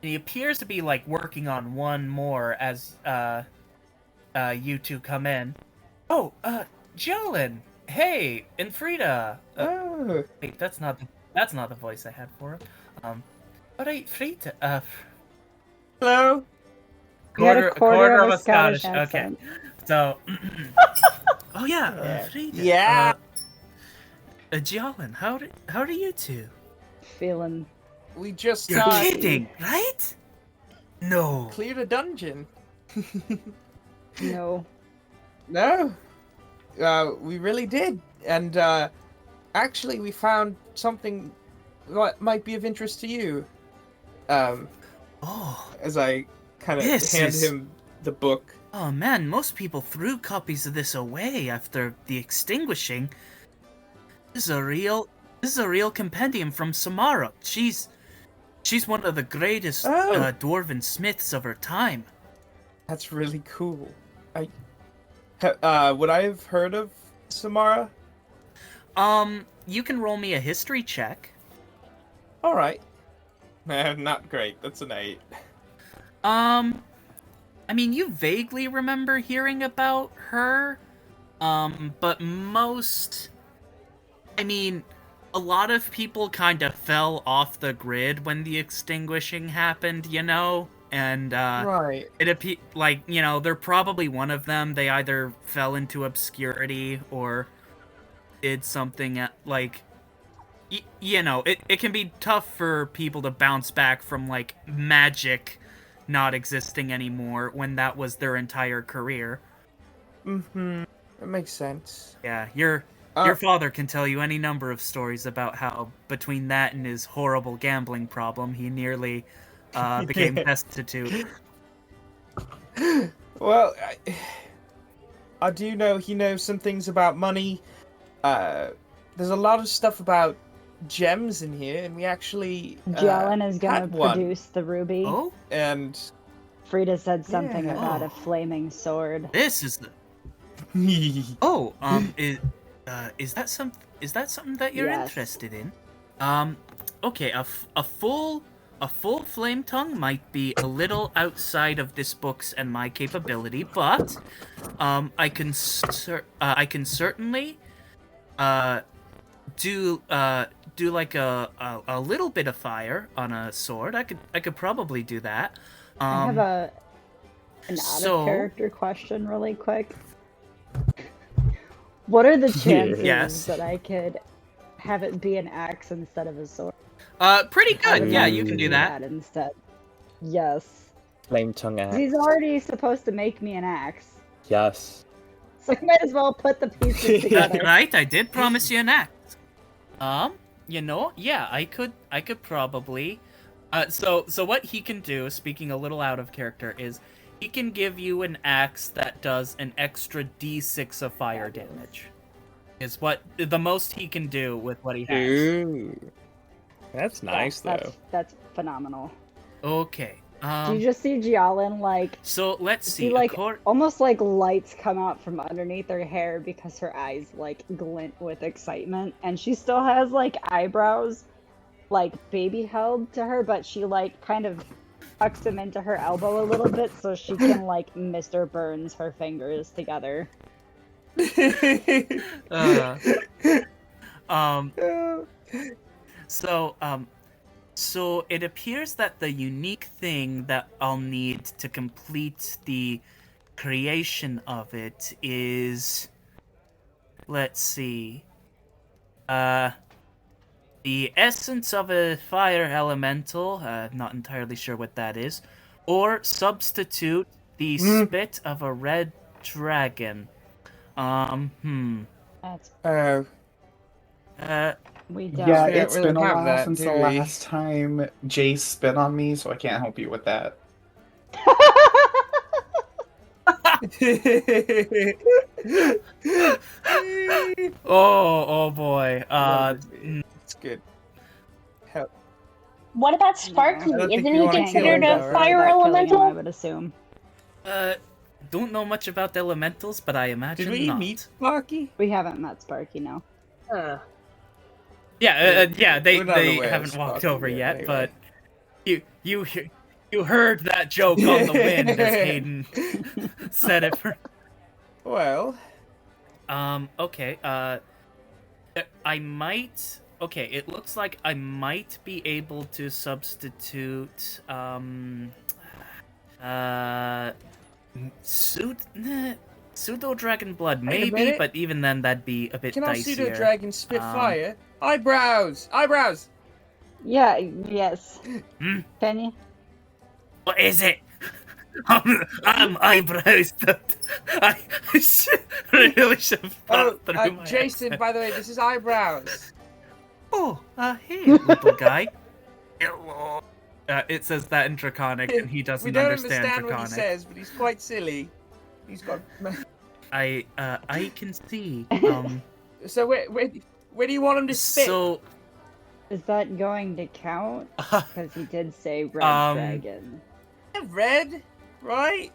he appears to be like working on one more as you two come in. Oh, Jolin. Hey, and Frida. Wait, that's not the voice I had for him. Alright, Frida. Hello. Quarter of a Scottish. accent. Okay, so. Oh yeah, Frida. Yeah. Jolin, how are you two? Feeling. We just You're kidding, right? No. cleared a dungeon. No. No. We really did. And actually we found something that might be of interest to you. As I kind of hand him the book. Oh man, most people threw copies of this away after the extinguishing. This is a real compendium from Samara. She's one of the greatest dwarven smiths of her time. That's really cool. Would I have heard of Samara? You can roll me a history check. All right. Not great. That's an 8. I mean, you vaguely remember hearing about her, but a lot of people kind of fell off the grid when the extinguishing happened, you know? And, right. They're probably one of them. They either fell into obscurity or did something it can be tough for people to bounce back from, like, magic not existing anymore when that was their entire career. Mm-hmm. That makes sense. Yeah, your father can tell you any number of stories about how, between that and his horrible gambling problem, he nearly became destitute. Well, I do know he knows some things about money. There's a lot of stuff about gems in here, and we actually Jalen is gonna produce the ruby. Oh, and Frida said something about a flaming sword. This is the. Is that something that you're interested in? Okay, a full flame tongue might be a little outside of this book's and my capability, but I can certainly do like a little bit of fire on a sword. I could probably do that. I have an out of character question really quick. What are the chances that I could have it be an axe instead of a sword? Pretty good. Yeah, you can do that instead. Yes. Flame tongue axe. He's already supposed to make me an axe. Yes. So I might as well put the pieces together. Right, I did promise you an axe. I could probably. So what he can do, speaking a little out of character, is he can give you an axe that does an extra d6 of fire damage. Is what the most he can do with what he has. Ooh. That's nice, though. That's phenomenal. Okay. Do you just see Jialin, like... So, let's see. Almost like lights come out from underneath her hair because her eyes, like, glint with excitement. And she still has, like, eyebrows, like, baby-held to her, but she, like, kind of tucks them into her elbow a little bit so she can, like, Mr. Burns her fingers together. So it appears that the unique thing that I'll need to complete the creation of it is, let's see, the essence of a fire elemental, not entirely sure what that is, or substitute the spit of a red dragon. That's Oh. we don't. Yeah, We don't it's really been a have while that, since do the we? last time Jay spit on me, so I can't help you with that. Oh boy. It's good. Hell, What about No. Sparky? I don't think Isn't we he wanna kill considered him, a though, right? fire Without killing him, I elemental? would assume. Don't know much about the elementals, but I imagine did we not. meet Sparky? We haven't met Sparky, no. Yeah, they We're not aware of haven't walked Sparky over yet, yet, anyway. but you heard that joke on the wind as Hayden said it for. Well, Okay, I might. Okay, it looks like I might be able to substitute, pseudo dragon blood, Wait a maybe, minute. but even then that'd be a bit can our dicier. pseudo dragon spit fire? Eyebrows! Eyebrows! Yeah, yes. Hmm? Can you? What is it? I'm eyebrows. I really should have Oh, thought through my Jason, accent. by the way, this is eyebrows. Oh, hey, little guy. Hello. It says that in Draconic, and he doesn't We don't understand understand what he Draconic. says, but he's quite silly. He's got. I can see. So where do you want him to spit? So, Is that going to count? Because he did say red dragon. Red, right?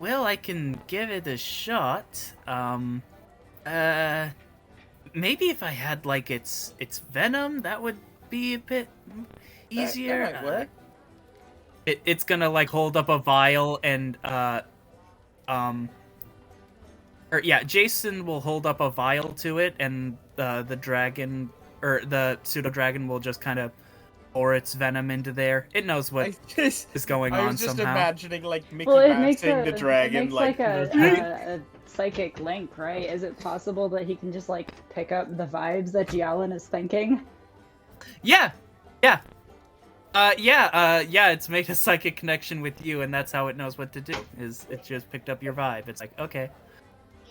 well, I can give it a shot. Maybe if I had like its venom, that would be a bit easier. That might work. It's gonna like hold up a vial and or yeah, Jason will hold up a vial to it, and the dragon or the pseudo dragon will just kind of pour its venom into there. It knows what is going I on was just somehow. imagining like Mickey Well, it makes Mousing the dragon, it makes like a psychic link, right? Is it possible that he can just like pick up the vibes that Jialan is thinking? Yeah. It's made a psychic connection with you, and that's how it knows what to do. Is it just picked up your vibe? It's like, okay,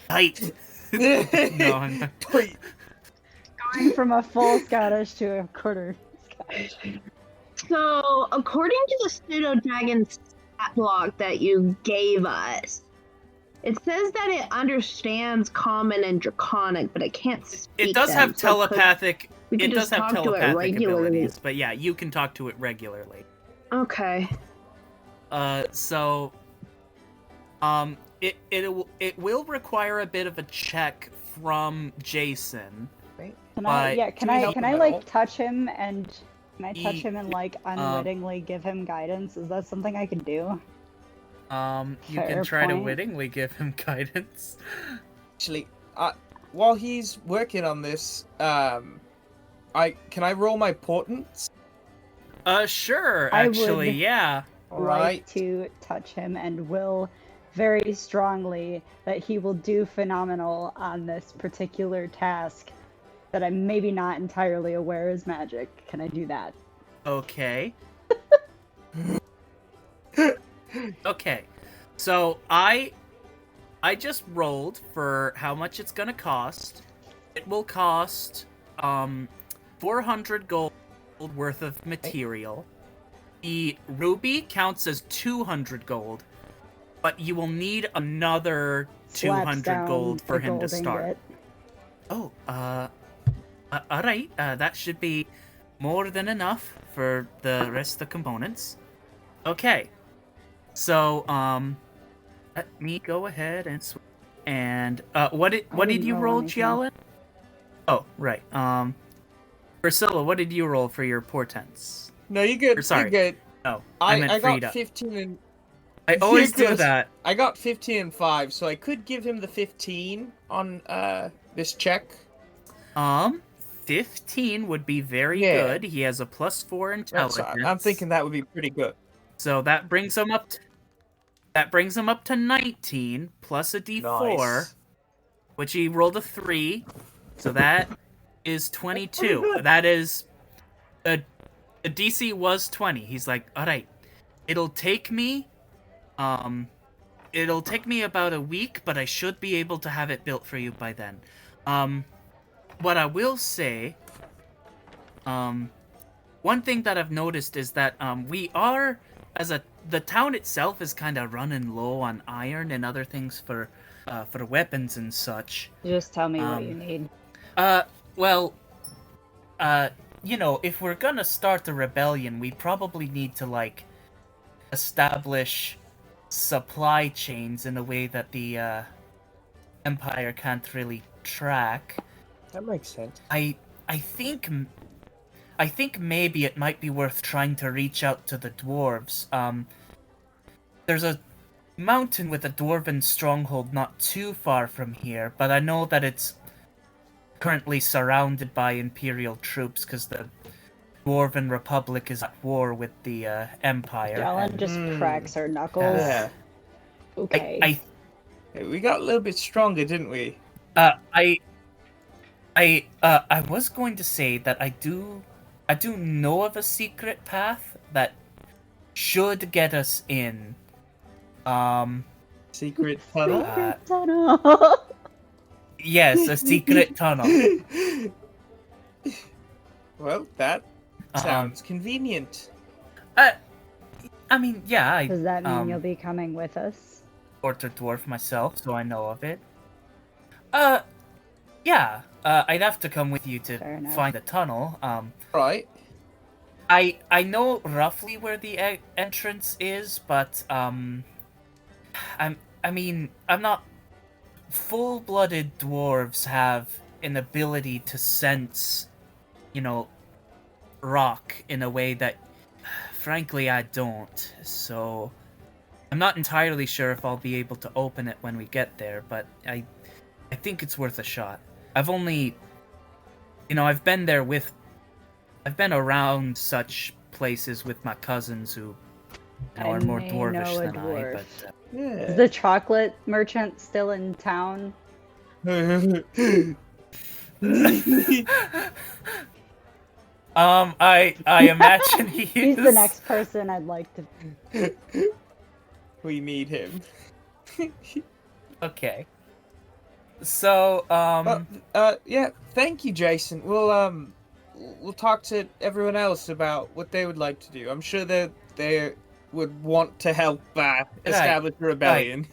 tight. No, I'm not. Going from a full Scottish to a quarter Scottish. So, according to the pseudo dragon stat block that you gave us, it says that it understands Common and Draconic, but it can't speak. It does them, have so telepathic. we could It does just have talk to it telepathic regularly. abilities, but yeah, you can talk to it regularly. Okay. So, it will require a bit of a check from Jason. Can I Can we help him at all? like touch him and can I touch him and like um, unwittingly give him guidance? Is that something I can do? You Fair can try to point. wittingly give him guidance. Actually, while he's working on this, can I roll my portents? Sure, I actually, would- yeah. Like Alright. to touch him and will very strongly that he will do phenomenal on this particular task that I'm maybe not entirely aware is magic. Can I do that? Okay. Okay. So I just rolled for how much it's gonna cost. It will cost 400 gold worth of material. The ruby counts as 200 gold, but you will need another Slaps 200 down gold for the him to gold start. ingot. Oh, alright, that should be more than enough for the rest of the components. Okay, so, let me go ahead and what did didn't you roll roll, anything. Jialan? Oh, right, Priscilla, what did you roll for your portents? No, you're good. Or, sorry. You're good. No, I meant I got Frida. 15 and I always You're do good. that. I got 15 and 5, so I could give him the 15 on this check. 15 would be very Yeah. good. He has a +4 That's, intelligence. I'm thinking that would be pretty good. So that brings him up. That brings him up to 19 plus a d4, Nice. which he rolled a 3. So that is 22. good. That is the DC was 20. He's like, "All right. It'll take me about a week, but I should be able to have it built for you by then." What I will say, one thing that I've noticed is that we are the town itself is kind of running low on iron and other things for weapons and such. Just tell me what you need. Well, if we're gonna start a rebellion, we probably need to like establish supply chains in a way that the Empire can't really track. That makes sense. I think maybe it might be worth trying to reach out to the dwarves. There's a mountain with a dwarven stronghold not too far from here, but I know that it's currently surrounded by Imperial troops because the Dwarven Republic is at war with the Empire. Jalen just cracks her knuckles. Yeah. Okay. Hey, we got a little bit stronger, didn't we? I was going to say that I do know of a secret path that should get us in. Secret tunnel? Secret tunnel. Yes, a secret tunnel. Well, that sounds convenient. I mean, yeah, Does that mean you'll be coming with us? Or to dwarf myself, so I know of it. Yeah. I'd have to come with you to find the tunnel. Right. I know roughly where the entrance is, but I'm not. Full-blooded dwarves have an ability to sense, rock in a way that, frankly, I don't. So, I'm not entirely sure if I'll be able to open it when we get there, but I think it's worth a shot. I've only, I've been around such places with my cousins who are more dwarvish than I, but... Is the chocolate merchant still in town? I imagine He's the next person I'd like to... We need him. Okay. So, yeah, thank you, Jason. We'll talk to everyone else about what they would like to do. I'm sure that they would want to help establish a rebellion.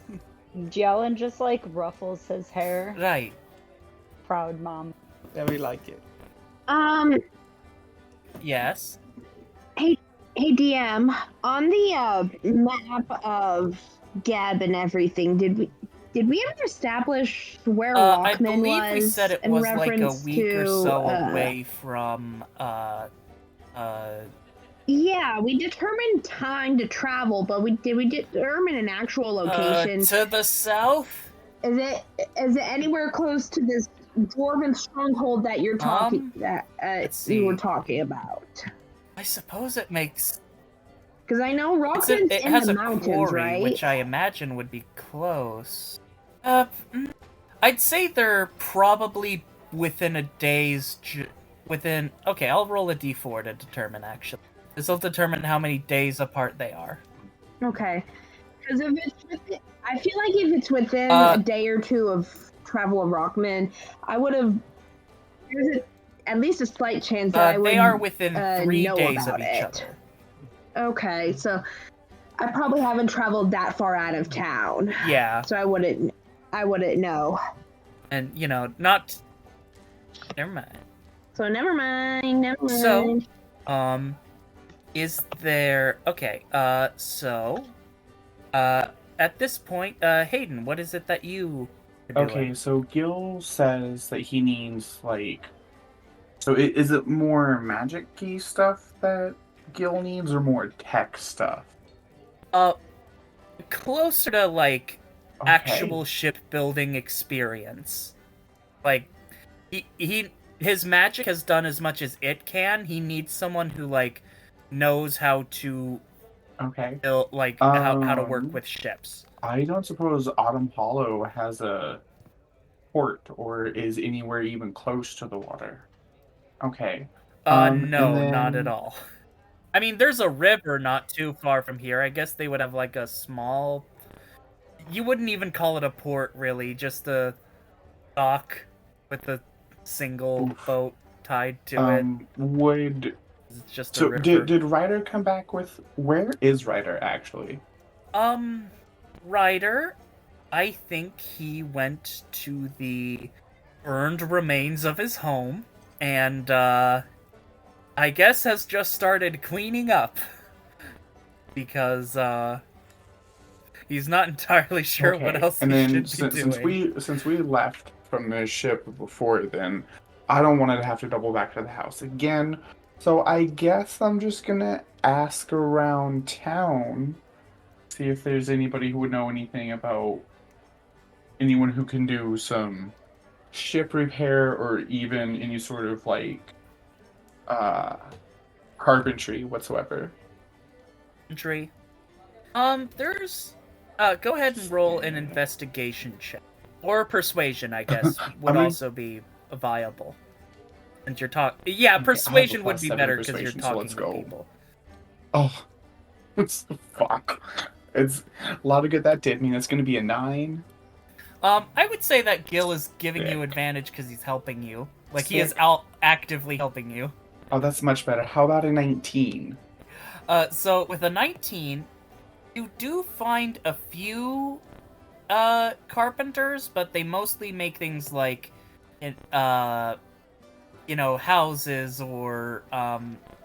Jalen just ruffles his hair. Right. Proud mom. Yeah, we like it. Yes. Hey, DM. On the map of Gab and everything, did we ever establish where Walkman I believe was? we said it in was like a reference week or to, so away from Yeah, we determined time to travel, but did we determine an actual location? To the south? Is it anywhere close to this dwarven stronghold that you're talking you were talking about? I suppose it makes. Because I know Rockman's it in has the a mountains, quarry, right? which I imagine would be close. I'd say they're probably within a day's. Okay, I'll roll a d4 to determine. Actually, this will determine how many days apart they are. Okay, because I feel like if it's within a day or two of travel of Rockman, I would have. There's at least a slight chance that I would. They are within 3 know days about of each other. Okay, so I probably haven't traveled that far out of town. Yeah. So I wouldn't know. And not. Never mind. So never mind. So, is there? Okay. At this point, Hayden, what is it that you? Okay, so Gil says that he needs So is it more magic-y stuff that Gil needs, or more tech stuff? Closer to actual shipbuilding experience. His magic has done as much as it can. He needs someone who knows how to Okay. like how to work with ships. I don't suppose Autumn Hollow has a port or is anywhere even close to the water. Okay. And No, not at then all. I mean, there's a river not too far from here. I guess they would have like a small. You wouldn't even call it a port, really. Just a dock with a single boat tied to it. Would It's just a so river. did Ryder come back with where is Ryder actually? Ryder, I think he went to the burned remains of his home and I guess has just started cleaning up because he's not entirely sure what else and he then should be doing. since we left from the ship before then, I don't want to have to double back to the house again. So I guess I'm just gonna ask around town, see if there's anybody who would know anything about anyone who can do some ship repair or even any sort of like uh carpentry whatsoever. Carpentry. There's go ahead and roll an investigation check. Or persuasion, I guess, would also be viable. Since you're talking, yeah, persuasion would be better because you're talking to people. Oh, it's fuck. It's a lot of good that did mean it's going to be a 9. I would say that Gil is giving you advantage because he's helping you. Like he is out actively helping you. Oh, that's much better. How about a 19? So with a 19, you do find a few carpenters, but they mostly make things like houses or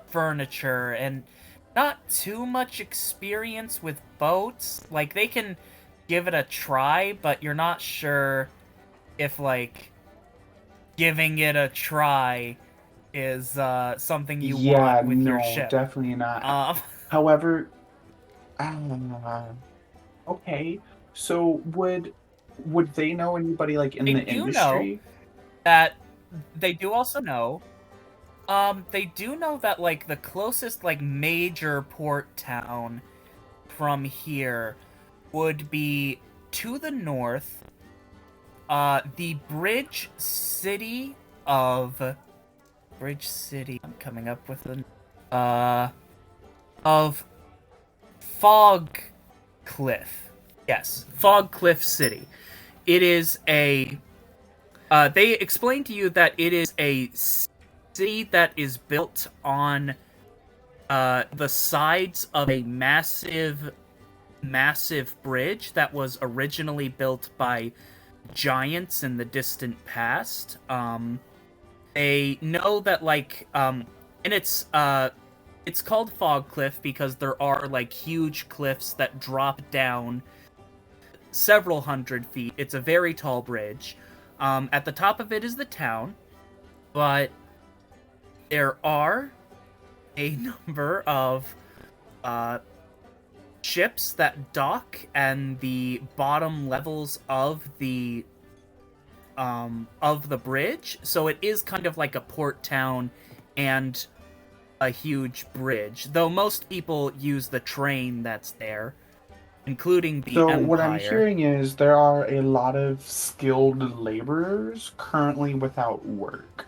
furniture, and not too much experience with boats. Like they can give it a try, but you're not sure if like giving it a try is something you want with your ship. Definitely not. However, okay. So would they know anybody like in the industry? Know that they do also know. They do know that like the closest like major port town from here would be to the north. The Bridge City. I'm coming up with of Fog Cliff. Yes, Fog Cliff City. It is a. They explain to you that it is a city that is built on the sides of a massive bridge that was originally built by giants in the distant past. They know that and it's called Fog Cliff because there are like huge cliffs that drop down several hundred feet. It's a very tall bridge. At the top of it is the town, but there are a number of ships that dock, and the bottom levels of the bridge. So it is kind of like a port town and a huge bridge. Though most people use the train that's there, including the Empire. What I'm hearing is there are a lot of skilled laborers currently without work.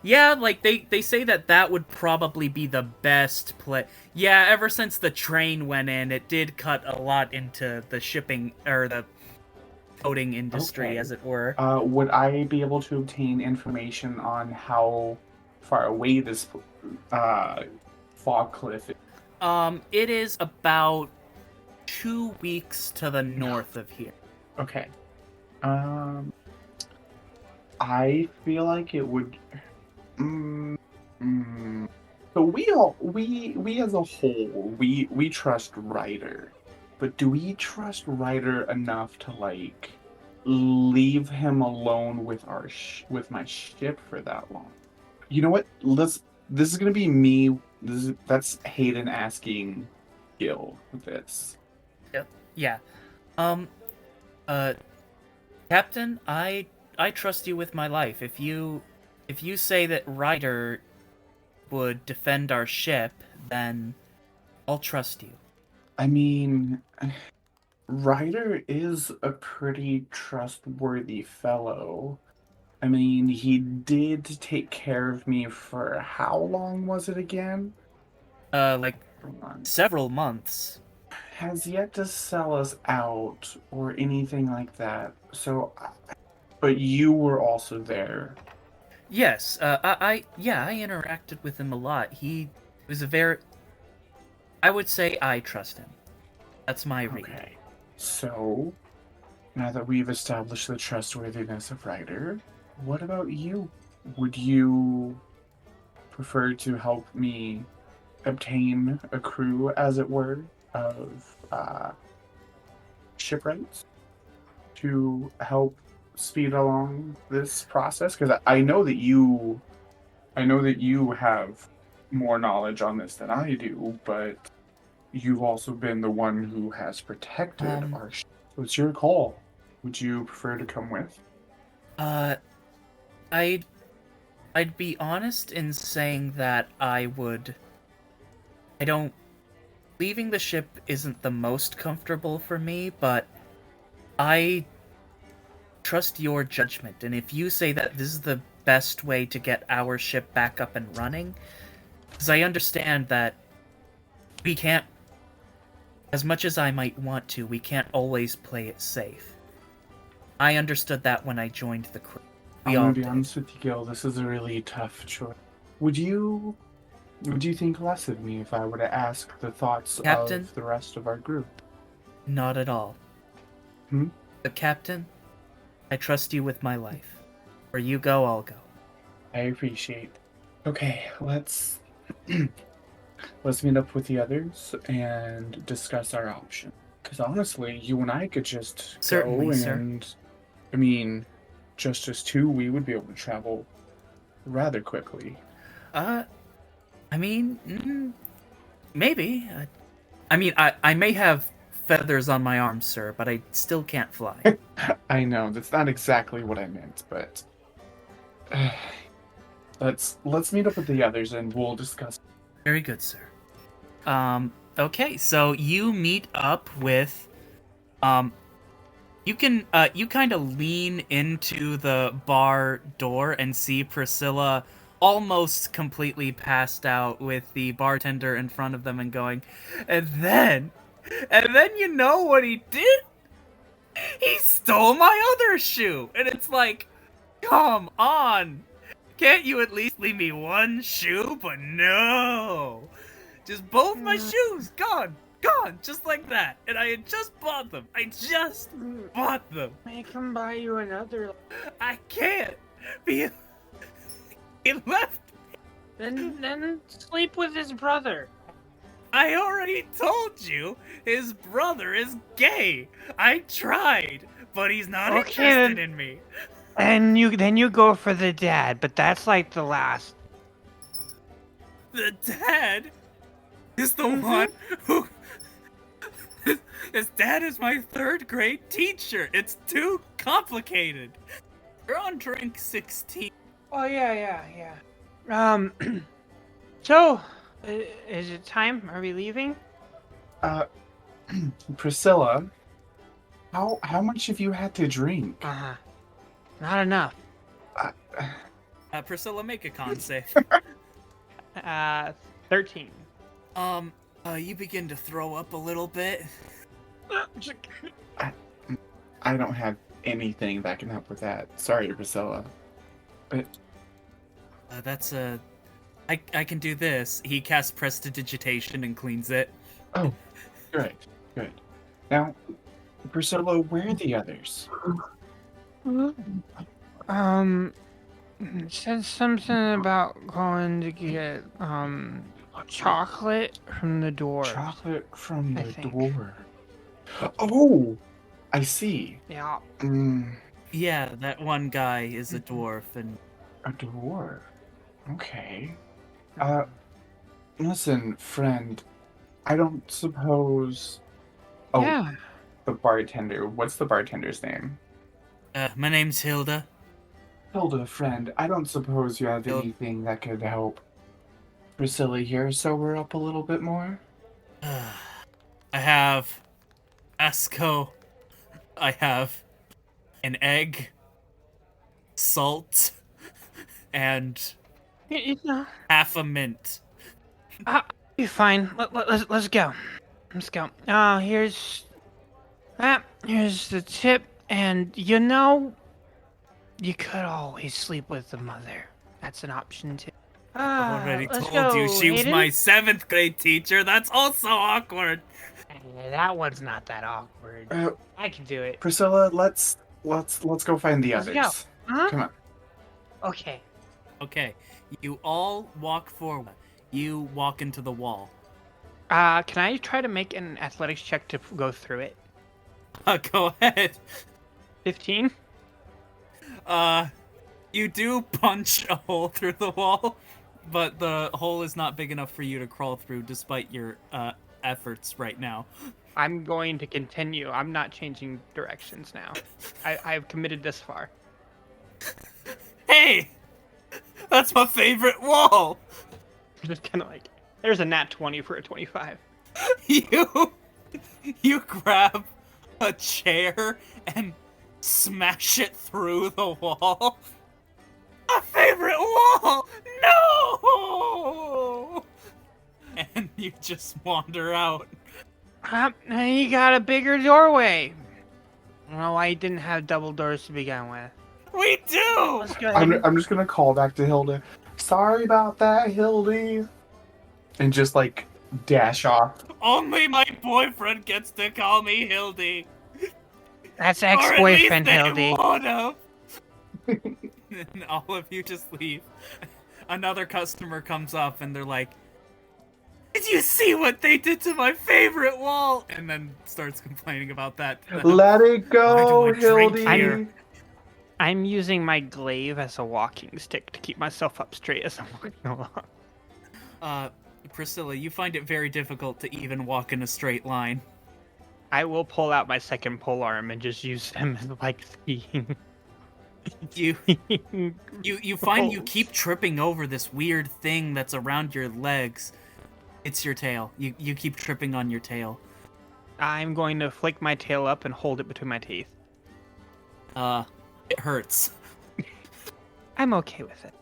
Yeah, like they say that would probably be the best play. Yeah, ever since the train went in, it did cut a lot into the shipping or the coating industry, as it were. Would I be able to obtain information on how far away this Fog Cliff is? It is about 2 weeks to the north of here. Okay. I feel like it would. So we as a whole, we trust Ryder, but do we trust Ryder enough to like leave him alone with with my ship for that long? You know what? This is gonna be me. That's Hayden asking Gil this. Yep. Yeah. Captain, I trust you with my life. If you say that Ryder would defend our ship, then I'll trust you. I mean, Ryder is a pretty trustworthy fellow. I mean, he did take care of me for how long was it again? Like Hold on. several months. Has yet to sell us out or anything like that. So, but you were also there. Yes, I interacted with him a lot. He was a very... I would say I trust him. That's my read. Okay. So, now that we've established the trustworthiness of Ryder, what about you? Would you prefer to help me obtain a crew, as it were, of shipwrights to help speed along this process? Because I know that you have more knowledge on this than I do, but you've also been the one who has protected our ship. So it's your call. Would you prefer to come with? I'd be honest in saying that I don't... Leaving the ship isn't the most comfortable for me, but I trust your judgment, and if you say that this is the best way to get our ship back up and running, because I understand that we can't, as much as I might want to, we can't always play it safe. I understood that when I joined the crew. I'm gonna be honest with you, Gil. This is a really tough choice. Would you think less of me if I were to ask the thoughts Captain? of the rest of our group? Not at all. But Captain, I trust you with my life. Where you go, I'll go. I appreciate. Okay, let's meet up with the others and discuss our option. Because honestly, you and I could just Certainly, go sir. and, I mean, just as two, we would be able to travel rather quickly. I mean, maybe. I may have feathers on my arms, sir, but I still can't fly. I know, that's not exactly what I meant, but let's meet up with the others and we'll discuss. Very good, sir. Okay, so you meet up with, you kind of lean into the bar door and see Priscilla almost completely passed out with the bartender in front of them and going, and then you know what he did? He stole my other shoe! And it's like, come on! Can't you at least leave me one shoe? But no! Just both my shoes, gone! Gone! Just like that! And I had just bought them! I just bought them! I can buy you another. I can't! He left! Then sleep with his brother. I already told you his brother is gay! I tried, but he's not interested in me! And then you go for the dad, but that's like the last. The dad is the one who... His dad is my third grade teacher. It's too complicated. You're on drink 16. Oh yeah. So, is it time? Are we leaving? Priscilla, how much have you had to drink? Not enough. Priscilla, make a con save. 13. You begin to throw up a little bit. I don't have anything that can help with that. Sorry, Priscilla. But That's I can do this. He casts Prestidigitation and cleans it. Oh, good. Now, Priscilla, where are the others? Said something about going to get chocolate from the door. Chocolate from I the think. door. Oh, I see. Yeah. Yeah, that one guy is a dwarf, and A dwarf. Okay. Listen, friend. I don't suppose. Oh, Yeah. the bartender. What's the bartender's name? my name's Hilda. Hilda, friend. I don't suppose you have anything that could help Priscilla here sober up a little bit more? I have Esco. I have an egg, salt, and half a mint. You're fine. Let's go. Let's go. Here's the tip, and you could always sleep with the mother. That's an option too. I've already Let's told you go, she was Hayden. my 7th grade teacher. That's also awkward. That one's not that awkward. I can do it. Priscilla, let's go find the Let's others. go. Huh? Come on. Okay. Okay, you all walk forward. You walk into the wall. Can I try to make an athletics check to go through it? Go ahead. 15? You do punch a hole through the wall, but the hole is not big enough for you to crawl through despite your efforts right now. I'm going to continue. I'm not changing directions now. I've committed this far. Hey! That's my favorite wall! Just kind of like, there's a nat 20 for a 25. You grab a chair and smash it through the wall. My favorite wall! No! And you just wander out. You got a bigger doorway. I don't know why you didn't have double doors to begin with. We do! Let's go ahead. I'm just gonna call back to Hilda. Sorry about that, Hildy. And just like dash off. Only my boyfriend gets to call me Hildy. That's Or at ex-boyfriend, least they Hildy. would've. And all of you just leave. Another customer comes up and they're like, "Did you see what they did to my favorite wall?" And then starts complaining about that. Let it go, Why do I drink Hildy. here? I'm using my glaive as a walking stick to keep myself up straight as I'm walking along. Priscilla, you find it very difficult to even walk in a straight line. I will pull out my second pole arm and just use them as like skiing. You find you keep tripping over this weird thing that's around your legs. It's your tail. You keep tripping on your tail. I'm going to flick my tail up and hold it between my teeth. It hurts. I'm okay with it.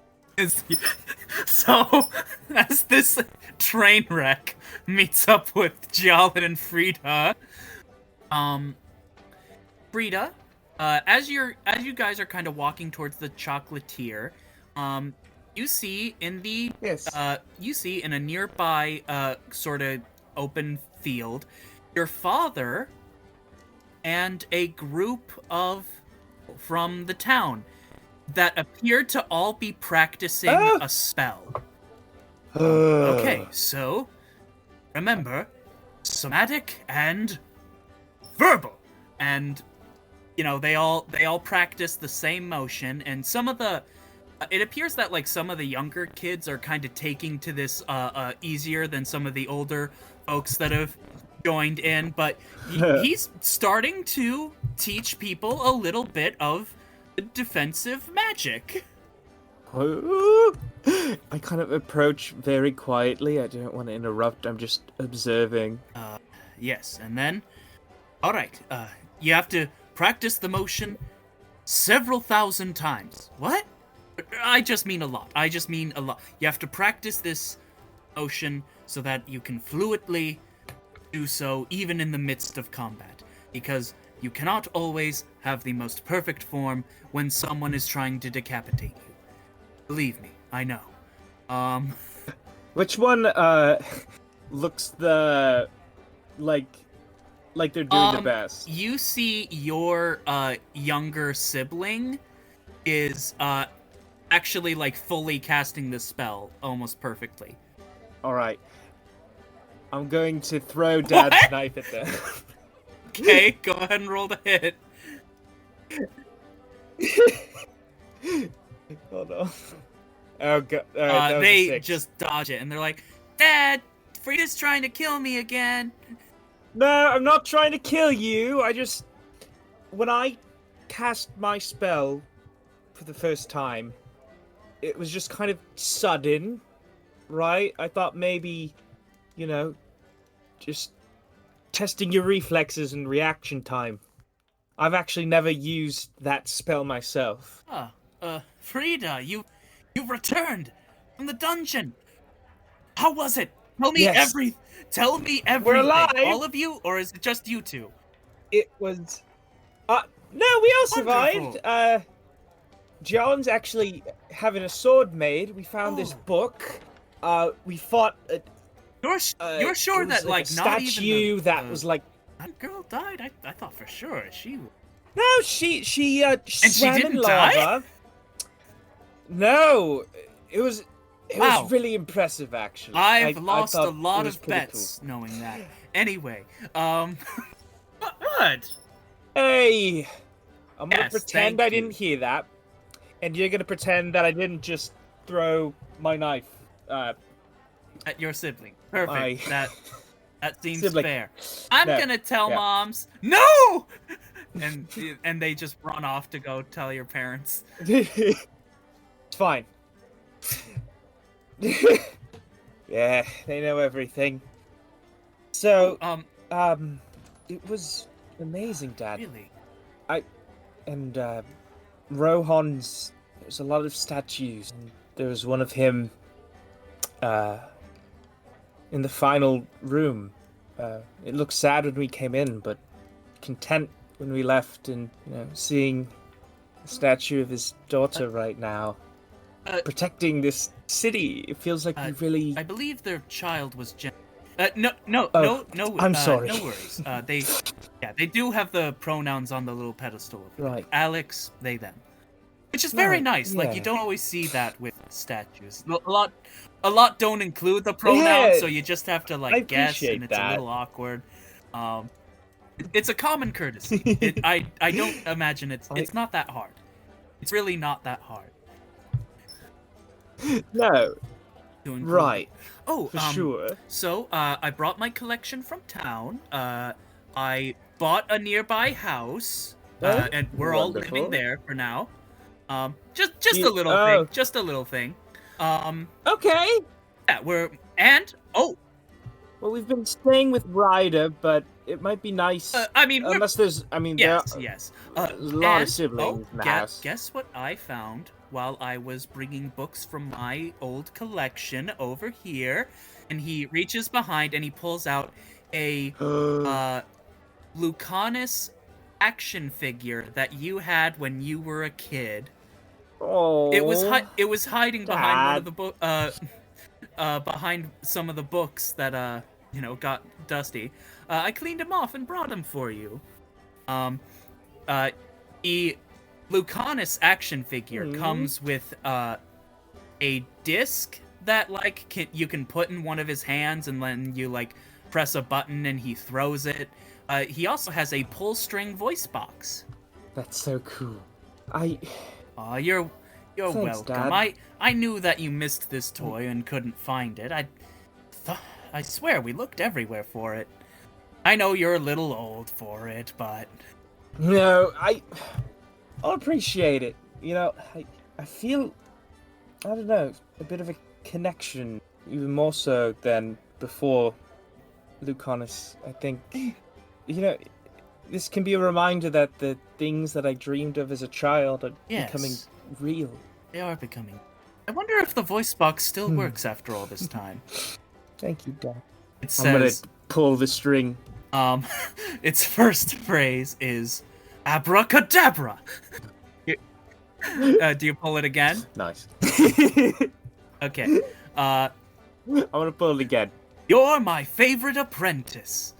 So, as this train wreck meets up with Jolin and Frida, Frida, as you guys are kind of walking towards the chocolatier, you see in the in a nearby sort of open field, your father and a group from the town that appear to all be practicing a spell. Okay, so remember, somatic and verbal, and they all practice the same motion, and some of the it appears that like some of the younger kids are kind of taking to this easier than some of the older folks that have joined in, but he's starting to teach people a little bit of defensive magic. I kind of approach very quietly. I don't want to interrupt. I'm just observing. Yes, and then, all right, you have to practice the motion several thousand times. What? I just mean a lot. You have to practice this motion so that you can fluently do so even in the midst of combat, because you cannot always have the most perfect form when someone is trying to decapitate you. Believe me, I know. Which one looks the like they're doing the best? You see your younger sibling is actually like fully casting the spell almost perfectly. All right. I'm going to throw Dad's knife at them. Okay, go ahead and roll the hit. Oh no. Oh god. Right, they just dodge it and they're like, "Dad, Frida's trying to kill me again." No, I'm not trying to kill you. When I cast my spell for the first time, it was just kind of sudden, right? I thought maybe, just testing your reflexes and reaction time. I've actually never used that spell myself. Frida, you returned from the dungeon. How was it? Tell me Yes. Tell me everything. We're alive. All of you, or is it just you two? It was... no, we all survived. Wonderful. John's actually having a sword made. We found this book. We fought... You're sure it was that, like, a not statue even that was like... That girl died? I thought for sure she... No, she she swam in didn't lava. die? No, it was Wow. really impressive, actually. I've I lost a thought lot it was of pretty bets knowing that. Anyway, what? Hey, I'm gonna Yes, pretend thank I didn't you. hear that, and you're gonna pretend that I didn't just throw my knife. At your sibling. Perfect. My That seems sibling. fair. I'm No, gonna tell yeah. moms. No! And they just run off to go tell your parents. It's fine. Yeah, they know everything. So, it was amazing, Dad. Really? And Rohan's, there's a lot of statues, and there was one of him in the final room. It looked sad when we came in, but content when we left, and seeing the statue of his daughter right now, protecting this city. It feels like we really... I believe their child was no, I'm sorry. No worries. They do have the pronouns on the little pedestal. Right. Alex, they, them. Which is very Right, nice. Like, yeah. you don't always see that with statues. A lot don't include the pronouns, Yeah, so you just have to, I like, guess, and appreciate it's a that. little awkward. It's a common courtesy. I don't imagine it's not that hard. It's really not that hard. No, to include. right. Oh, For sure. So, I brought my collection from town. I bought a nearby house, and we're all Wonderful. living there for now. Just a little thing. Just a little thing. Okay. Yeah, Well, we've been staying with Ryder, but it might be nice. Unless there's, yes. there's a lot of siblings in the house. Guess what I found while I was bringing books from my old collection over here? And he reaches behind and he pulls out a Lucanus action figure that you had when you were a kid. Oh, It was hiding behind one of Dad. the behind some of the books that got dusty. I cleaned them off and brought them for you. The Lucanus action figure comes with a disc that you can put in one of his hands, and then you press a button and he throws it. He also has a pull string voice box. That's so cool. You're Thanks, welcome. Dad. I knew that you missed this toy and couldn't find it. I swear we looked everywhere for it. I know you're a little old for it, but No, I'll appreciate it. I feel, I don't know, a bit of a connection, even more so than before Lucanus. I think, this can be a reminder that the things that I dreamed of as a child are becoming real. They are becoming. I wonder if the voice box still works after all this time. Thank you, Dad. It I'm gonna says, pull the string. its first phrase is abracadabra. Do you pull it again? Nice. Okay. I want to pull it again. You're my favorite apprentice.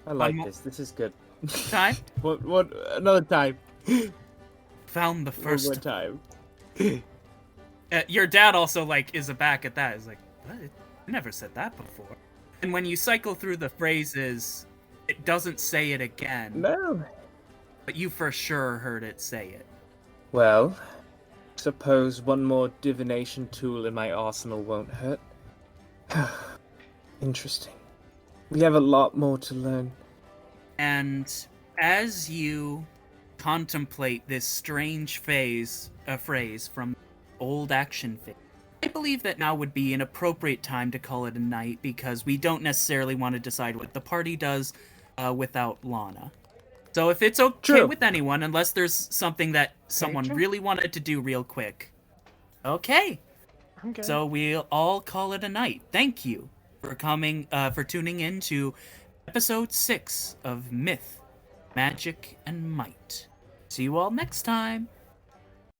I like One this. This is good. time What? Another time. found the One first. more time. Your dad also is aback at that. He's like, what? I never said that before. And when you cycle through the phrases, it doesn't say it again. No. But you for sure heard it say it. Well, suppose one more divination tool in my arsenal won't hurt. Interesting. We have a lot more to learn. And as you contemplate this strange phrase from old action figure, I believe that now would be an appropriate time to call it a night because we don't necessarily want to decide what the party does without Lana. So if it's okay with anyone, unless there's something that someone really wanted to do real quick. Okay. I'm good. So we'll all call it a night. Thank you for coming, for tuning in to episode 6 of Myth, Magic, and Might. See you all next time.